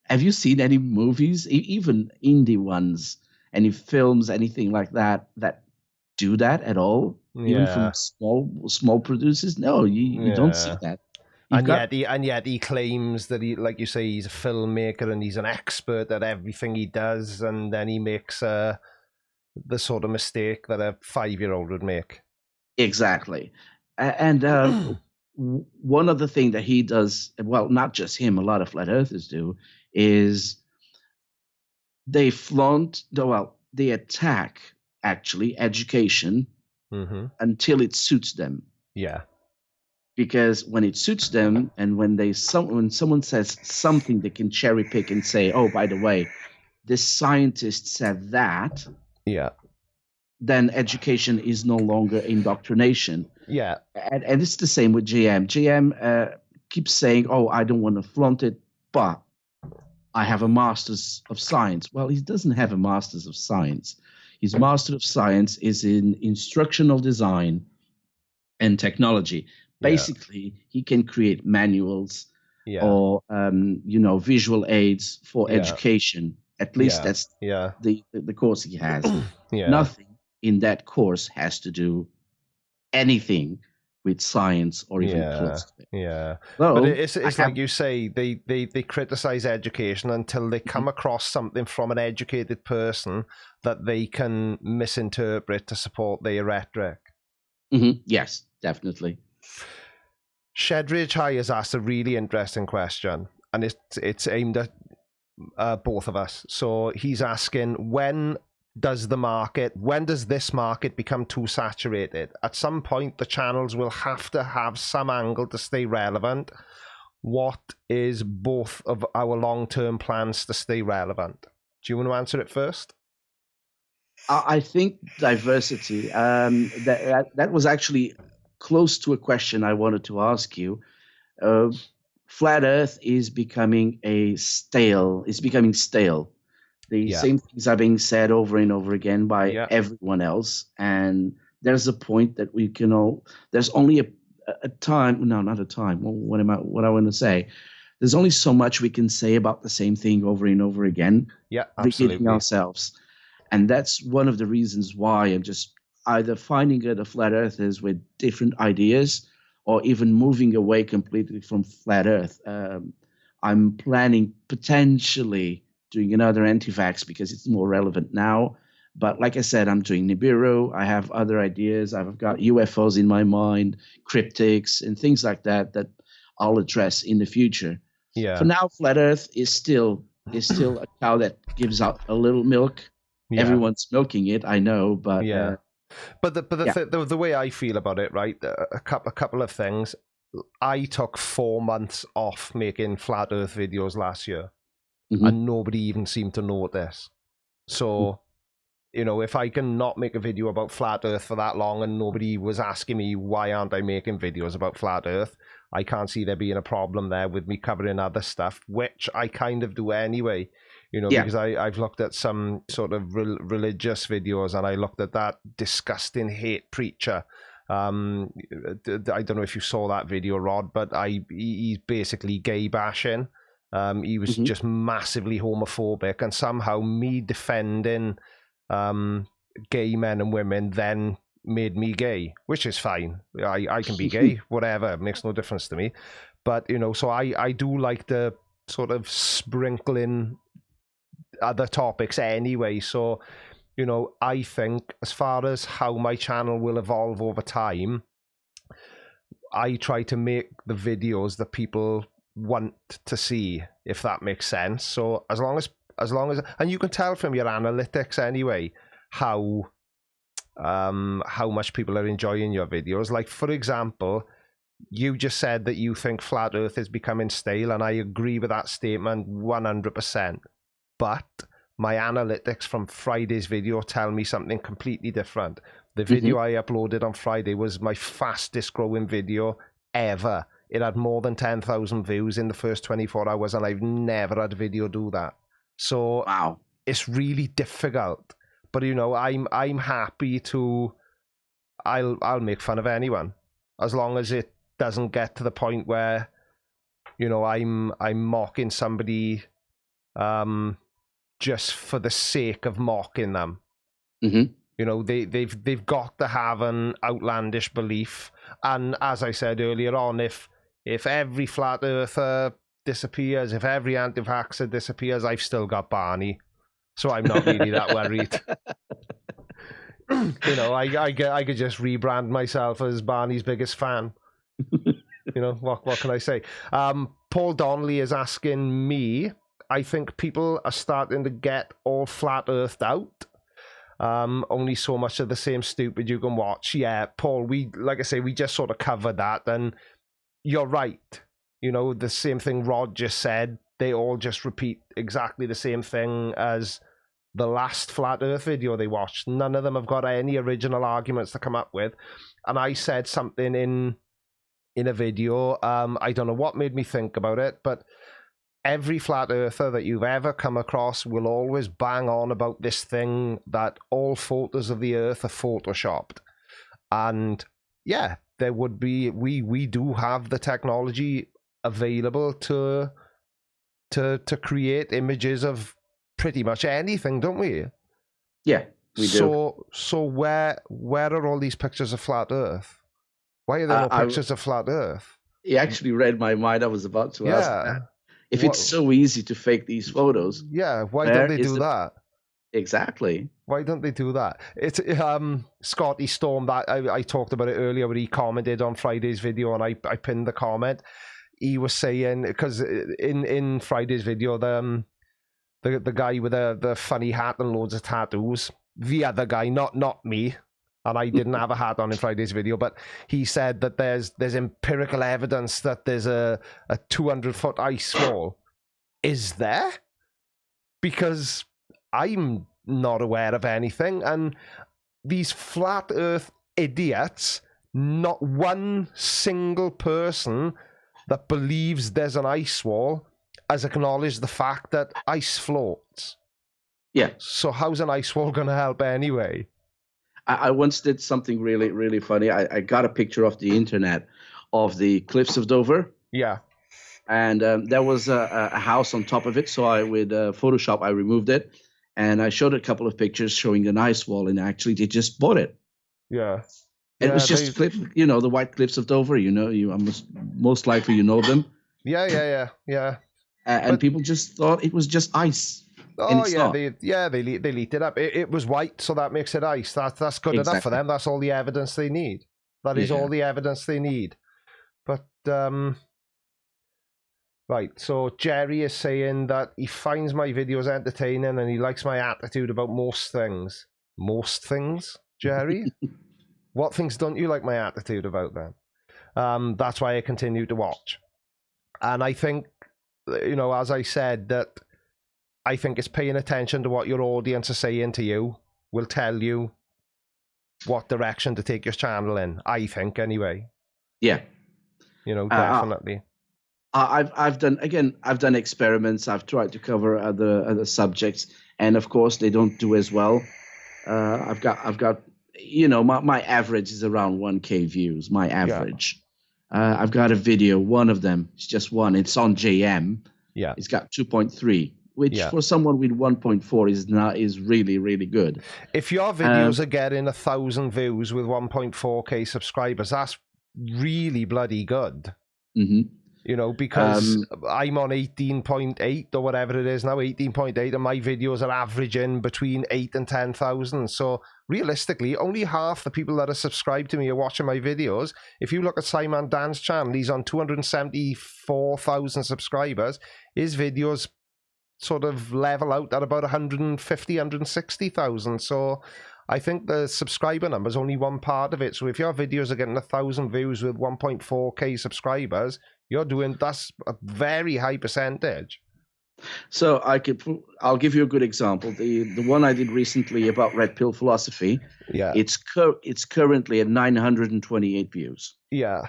Have you seen any movies, even indie ones, any films, anything like that do that at all? Yeah. Even from small producers? No, you don't see that. Yet he claims that he, like you say, he's a filmmaker and he's an expert at everything he does, and then he makes the sort of mistake that a 5-year-old would make. Exactly. And one other thing that he does, well, not just him, a lot of flat earthers do, is they attack actually education until it suits them. Yeah. Because when it suits them, and when someone says something, they can cherry pick and say, "Oh, by the way, this scientist said that." Yeah. Then education is no longer indoctrination. Yeah. And it's the same with GM. GM keeps saying, "Oh, I don't want to flaunt it, but I have a master's of science." Well, he doesn't have a master's of science. His master of science is in instructional design and technology. Basically, he can create manuals or visual aids for education. At least that's the course he has. Nothing in that course has to do anything with science or even close to it. Yeah. But it's like you say, they criticize education until they come across something from an educated person that they can misinterpret to support their rhetoric. Yes, definitely. Shedridge High has asked a really interesting question, and it's aimed at both of us. So he's asking, when does this market become too saturated? At some point, the channels will have to have some angle to stay relevant. What is both of our long-term plans to stay relevant? Do you want to answer it first? I think diversity, that was actually close to a question I wanted to ask you. Flat Earth is becoming stale. The same things are being said over and over again by everyone else. And there's a point that we can all, there's only a time, no, not a time. What I want to say? There's only so much we can say about the same thing over and over again. Yeah, absolutely. Repeating ourselves. And that's one of the reasons why I'm just either finding other flat earthers with different ideas or even moving away completely from flat earth. I'm planning potentially doing another anti-vax because it's more relevant now. But like I said, I'm doing Nibiru. I have other ideas. I've got UFOs in my mind, cryptics, and things like that I'll address in the future. Yeah. For now, flat earth is still a cow that gives out a little milk. Yeah. Everyone's milking it, I know, but but the way I feel about it, right? A couple of things. I took 4 months off making flat Earth videos last year, and nobody even seemed to notice. So, if I can not make a video about flat Earth for that long, and nobody was asking me why aren't I making videos about flat Earth, I can't see there being a problem there with me covering other stuff, which I kind of do anyway. Because I've looked at some sort of religious videos, and I looked at that disgusting hate preacher. I don't know if you saw that video, Rod, but he's basically gay bashing. He was just massively homophobic, and somehow me defending gay men and women then made me gay, which is fine. I can be gay, whatever, it makes no difference to me. But, so I do like the sort of sprinkling other topics anyway. So, you know, I think as far as how my channel will evolve over time, I try to make the videos that people want to see, if that makes sense. So as long as, and you can tell from your analytics anyway, how much people are enjoying your videos. Like, for example, you just said that you think flat Earth is becoming stale, and I agree with that statement 100%. But my analytics from Friday's video tell me something completely different. The video I uploaded on Friday was my fastest growing video ever. It had more than 10,000 views in the first 24 hours, and I've never had a video do that. So wow, it's really difficult. But, you know, I'm happy to, I'll make fun of anyone, as long as it doesn't get to the point where, you know, I'm mocking somebody just for the sake of mocking them. You know, they've got to have an outlandish belief. And as I said earlier on, if every flat earther disappears, if every anti-vaxxer disappears, I've still got Barney. So I'm not really that worried. You know, I could just rebrand myself as Barney's biggest fan. You know, what can I say? Paul Donnelly is asking me, I think people are starting to get all flat earthed out. Only so much of the same stupid you can watch. Yeah, Paul, like I say, we just sort of covered that, and you're right. You know, the same thing Rod just said. They all just repeat exactly the same thing as the last flat earth video they watched. None of them have got any original arguments to come up with. And I said something in a video, I don't know what made me think about it, but every flat earther that you've ever come across will always bang on about this thing that all photos of the earth are photoshopped. And yeah, there would be, we do have the technology available to create images of pretty much anything, don't we? Yeah, we do. So where are all these pictures of flat earth? Why are there no pictures of flat earth? You actually read my mind. I was about to ask that. If it's so easy to fake these photos, why don't they do that? Exactly. Why don't they do that? It's Scotty Storm, that I talked about it earlier, where he commented on Friday's video, and I pinned the comment. He was saying, because in Friday's video, the guy with the funny hat and loads of tattoos, the other guy, not me, and I didn't have a hat on in Friday's video, but he said that there's empirical evidence that there's a 200-foot ice wall. Is there? Because I'm not aware of anything, and these flat earth idiots, not one single person that believes there's an ice wall has acknowledged the fact that ice floats. Yeah. So how's an ice wall going to help anyway? I once did something really, really funny. I got a picture off the internet of the cliffs of Dover. Yeah. And there was a house on top of it. So with Photoshop, I removed it. And I showed a couple of pictures showing an ice wall. And actually, they just bought it. Yeah. It was just cliff, you know, the white cliffs of Dover. You know, most likely you know them. Yeah. And people just thought it was just ice. Oh yeah, they leaked it up. It was white, so that makes it ice. That's good enough for them. That's all the evidence they need. That is all the evidence they need. But right, so Jerry is saying that he finds my videos entertaining and he likes my attitude about most things. Most things, Jerry? What things don't you like my attitude about then? That's why I continue to watch. And I think, you know, as I said, that I think it's paying attention to what your audience is saying to you will tell you what direction to take your channel in, I think, anyway. Yeah. You know, definitely. I've done experiments. I've tried to cover other subjects, and of course they don't do as well. I've got you know, my average is around 1K views. My average. Yeah. I've got a video. One of them, it's just one. It's on JM. Yeah. It's got 2.3. Which for someone with 1.4 is really, really good. If your videos are getting 1,000 views with 1.4K subscribers, that's really bloody good. Mm-hmm. You know, because I'm on 18.8 or whatever it is now, 18.8, and my videos are averaging between 8 and 10,000. So realistically, only half the people that are subscribed to me are watching my videos. If you look at Simon Dan's channel, he's on 274,000 subscribers. His videos sort of level out at about 150, 160,000. So I think the subscriber number is only one part of it. So if your videos are getting 1,000 views with 1.4k subscribers, that's a very high percentage. So I'll give you a good example. The one I did recently about red pill philosophy. Yeah. It's currently at 928 views. Yeah.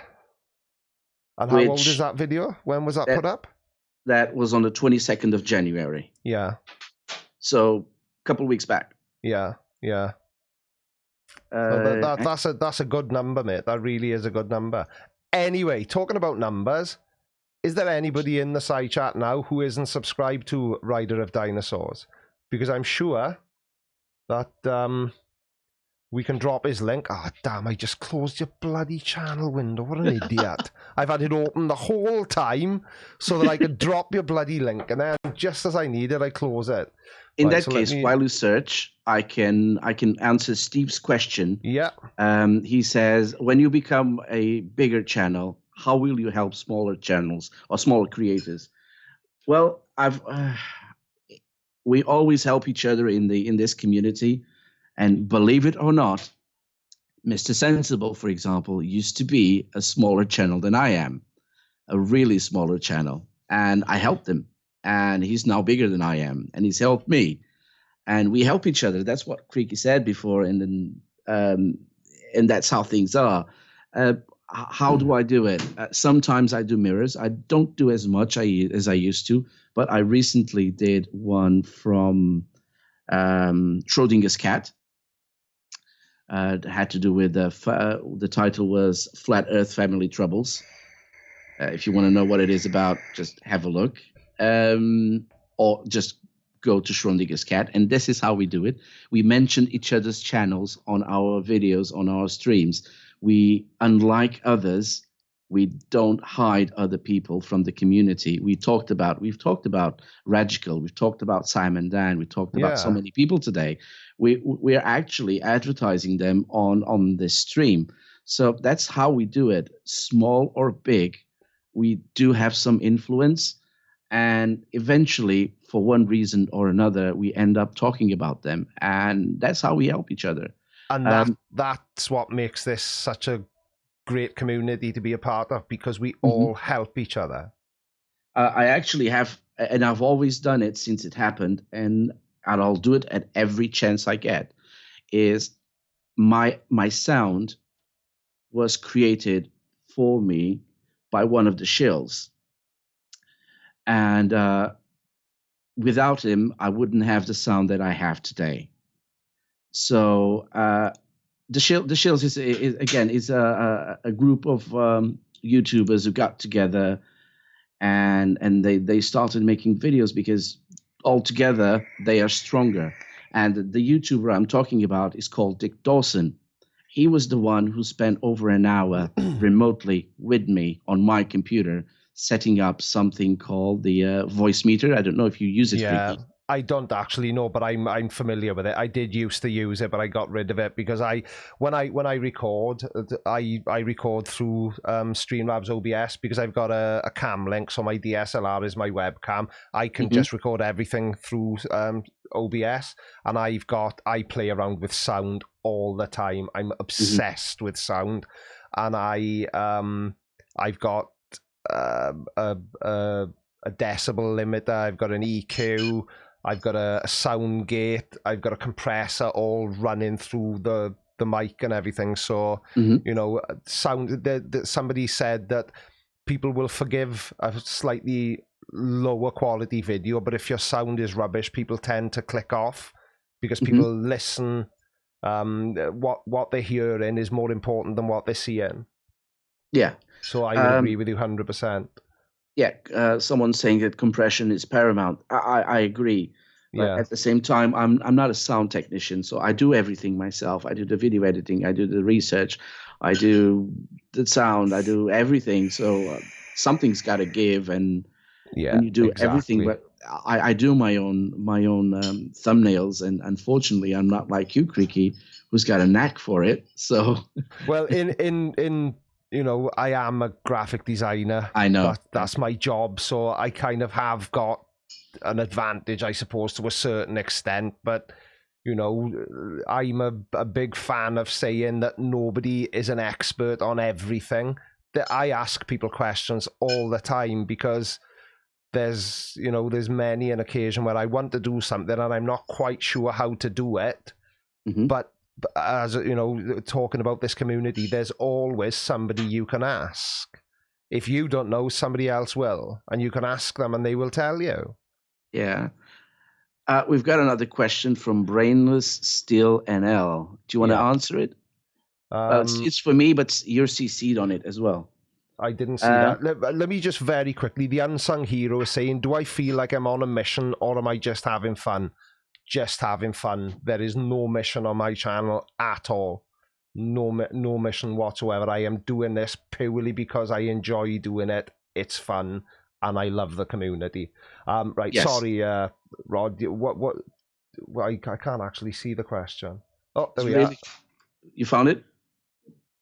And how old is that video? When was that put up? That was on the 22nd of January. Yeah. So a couple of weeks back. Yeah. Yeah. That's a good number, mate. That really is a good number. Anyway, talking about numbers, is there anybody in the side chat now who isn't subscribed to Rider of Dinosaurs? Because I'm sure that we can drop his link. Oh, damn, I just closed your bloody channel window. What an idiot. I've had it open the whole time so that I could drop your bloody link. And then just as I need it, I close it. In that case, while you search, I can answer Steve's question. Yeah. He says, when you become a bigger channel, how will you help smaller channels or smaller creators? Well, we always help each other in this community, and believe it or not, Mr. Sensible, for example, used to be a smaller channel than I am, a really smaller channel, and I helped him. And he's now bigger than I am, and he's helped me, and we help each other. That's what Creaky said before, and that's how things are. How do I do it? Sometimes I do mirrors. I don't do as much as I used to, but I recently did one from Schrodinger's cat. It had to do with the title was Flat Earth Family Troubles. If you want to know what it is about, just have a look. Or just go to Schrodinger's cat, and this is how we do it. We mention each other's channels on our videos, on our streams. We, unlike others, we don't hide other people from the community. We've talked about Radical, we've talked about Simon Dan, we talked about so many people today. We are actually advertising them on this stream. So that's how we do it. Small or big, we do have some influence. And eventually, for one reason or another, we end up talking about them. And that's how we help each other. And that's what makes this such a great community to be a part of, because we all help each other. I actually have, and I've always done it since it happened, and I'll do it at every chance I get, is my sound was created for me by one of the shills. And without him, I wouldn't have the sound that I have today. So the Shills is a group of YouTubers who got together, and they started making videos because altogether they are stronger. And the YouTuber I'm talking about is called Dick Dawson. He was the one who spent over an hour remotely with me on my computer, setting up something called the voice meter. I don't know if you use it. Yeah, Creaky. I don't actually know, but I'm familiar with it. I did used to use it, but I got rid of it because when I record, I record through Streamlabs OBS because I've got a Camlink, so my DSLR is my webcam. I can just record everything through OBS, and I play around with sound all the time. I'm obsessed with sound, and I've got a decibel limiter, I've got an EQ, I've got a sound gate, I've got a compressor all running through the mic and everything. So you know, sound. Somebody said that people will forgive a slightly lower quality video, but if your sound is rubbish, people tend to click off because people listen. What they're hearing is more important than what they're seeing. Yeah. So I would agree with you 100%. Yeah, someone saying that compression is paramount. I agree. But at the same time, I'm not a sound technician, so I do everything myself. I do the video editing, I do the research, I do the sound, I do everything. So something's got to give, and Yeah, when you do everything, exactly. but I do my own thumbnails, and unfortunately, I'm not like you, Creaky, who's got a knack for it. So, Well, in you know, I am a graphic designer. I know That's my job, so I kind of have got an advantage, I suppose, to a certain extent. But you know, I'm a big fan of saying that nobody is an expert on everything. That I ask people questions all the time, because there's many an occasion where I want to do something and I'm not quite sure how to do it. Mhm. But as you know, talking about this community, there's always somebody you can ask. If you don't know, somebody else will, and you can ask them and they will tell you. Yeah. We've got another question from Brainless Steel NL. Do you want to answer it? It's for me, but you're CC'd on it as well. I didn't see that. Let me just very quickly. The Unsung Hero is saying, do I feel like I'm on a mission, or am I just having fun? Just having fun. There is no mission on my channel at all. No mission whatsoever. I am doing this purely because I enjoy doing it. It's fun, and I love the community. Right. Yes. Sorry, Rod. What? I can't actually see the question. Oh, there we are. You found it?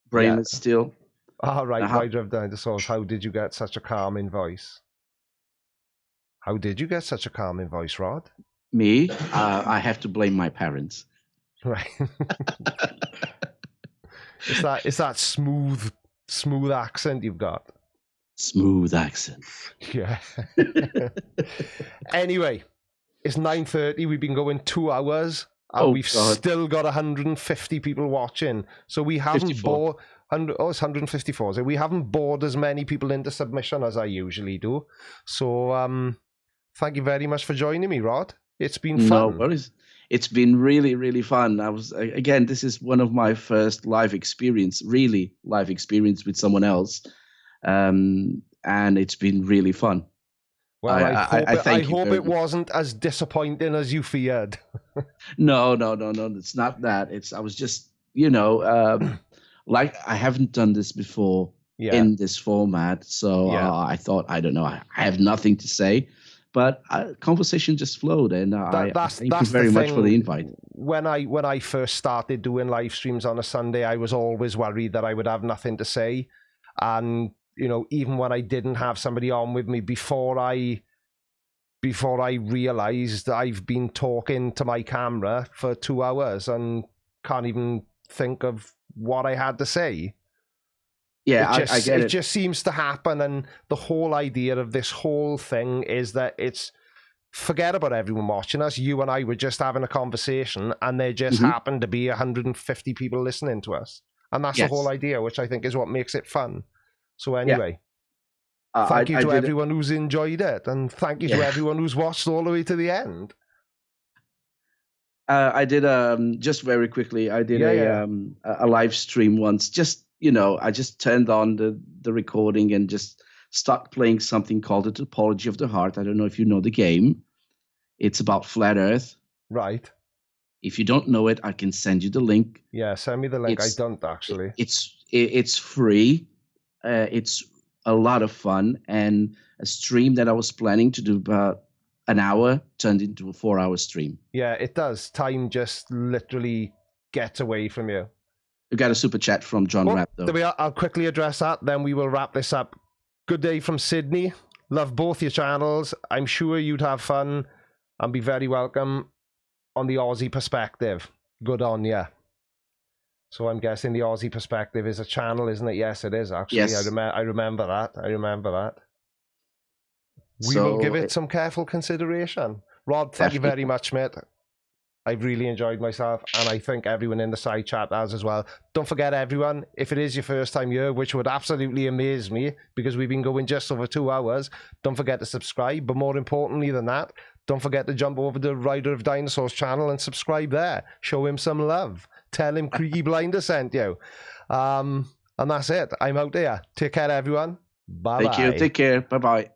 Brainless Steel. All right, Rider of Dinosaurs, how did you get such a calming voice? How did you get such a calming voice, Rod? Me? I have to blame my parents. Right. It's that smooth accent you've got. Smooth accent. Yeah. Anyway, it's 9:30. We've been going 2 hours, and we've still got 150 people watching. So we haven't bored. It's 154. So we haven't bored as many people into submission as I usually do. So thank you very much for joining me, Rod. It's been fun. No worries. It's been really, really fun. This is one of my first live experience with someone else. And it's been really fun. Well, I hope it wasn't as disappointing as you feared. No. It's not that. I was just, like, I haven't done this before in this format. So I thought, I don't know, I have nothing to say. But conversation just flowed, and thank you very much for the invite. When I first started doing live streams on a Sunday, I was always worried that I would have nothing to say. And, even when I didn't have somebody on with me, before I realized I've been talking to my camera for 2 hours and can't even think of what I had to say. Yeah, I get it. It just seems to happen, and the whole idea of this whole thing is that it's forget about everyone watching us. You and I were just having a conversation, and there just happened to be 150 people listening to us, and that's the whole idea, which I think is what makes it fun. So anyway, thank you to everyone who's enjoyed it, and thank you to everyone who's watched all the way to the end. I did just very quickly. I did a live stream once. Just I just turned on the recording and just start playing something called the Topology of the Heart. I don't know if you know the game. It's about flat Earth. Right. If you don't know it, I can send you the link. Yeah, send me the link. I don't actually. It's free. It's a lot of fun, and a stream that I was planning to do about an hour turned into a 4-hour stream. Yeah, it does. Time just literally gets away from you. We got a super chat from John Rapp, though. There we are. I'll quickly address that, then we will wrap this up. Good day from Sydney. Love both your channels. I'm sure you'd have fun and be very welcome on the Aussie Perspective. Good on ya. So I'm guessing the Aussie Perspective is a channel, isn't it? Yes, it is, actually. Yes. I remember that. We will give it some careful consideration. Rod, thank you very much, mate. I've really enjoyed myself, and I think everyone in the side chat has as well. Don't forget, everyone, if it is your first time here, which would absolutely amaze me because we've been going just over 2 hours, don't forget to subscribe. But more importantly than that, don't forget to jump over to Rider of Dinosaurs channel and subscribe there. Show him some love. Tell him Creaky Blinder sent you. And that's it. I'm out there. Take care, everyone. Bye-bye. Thank you. Take care. Bye-bye.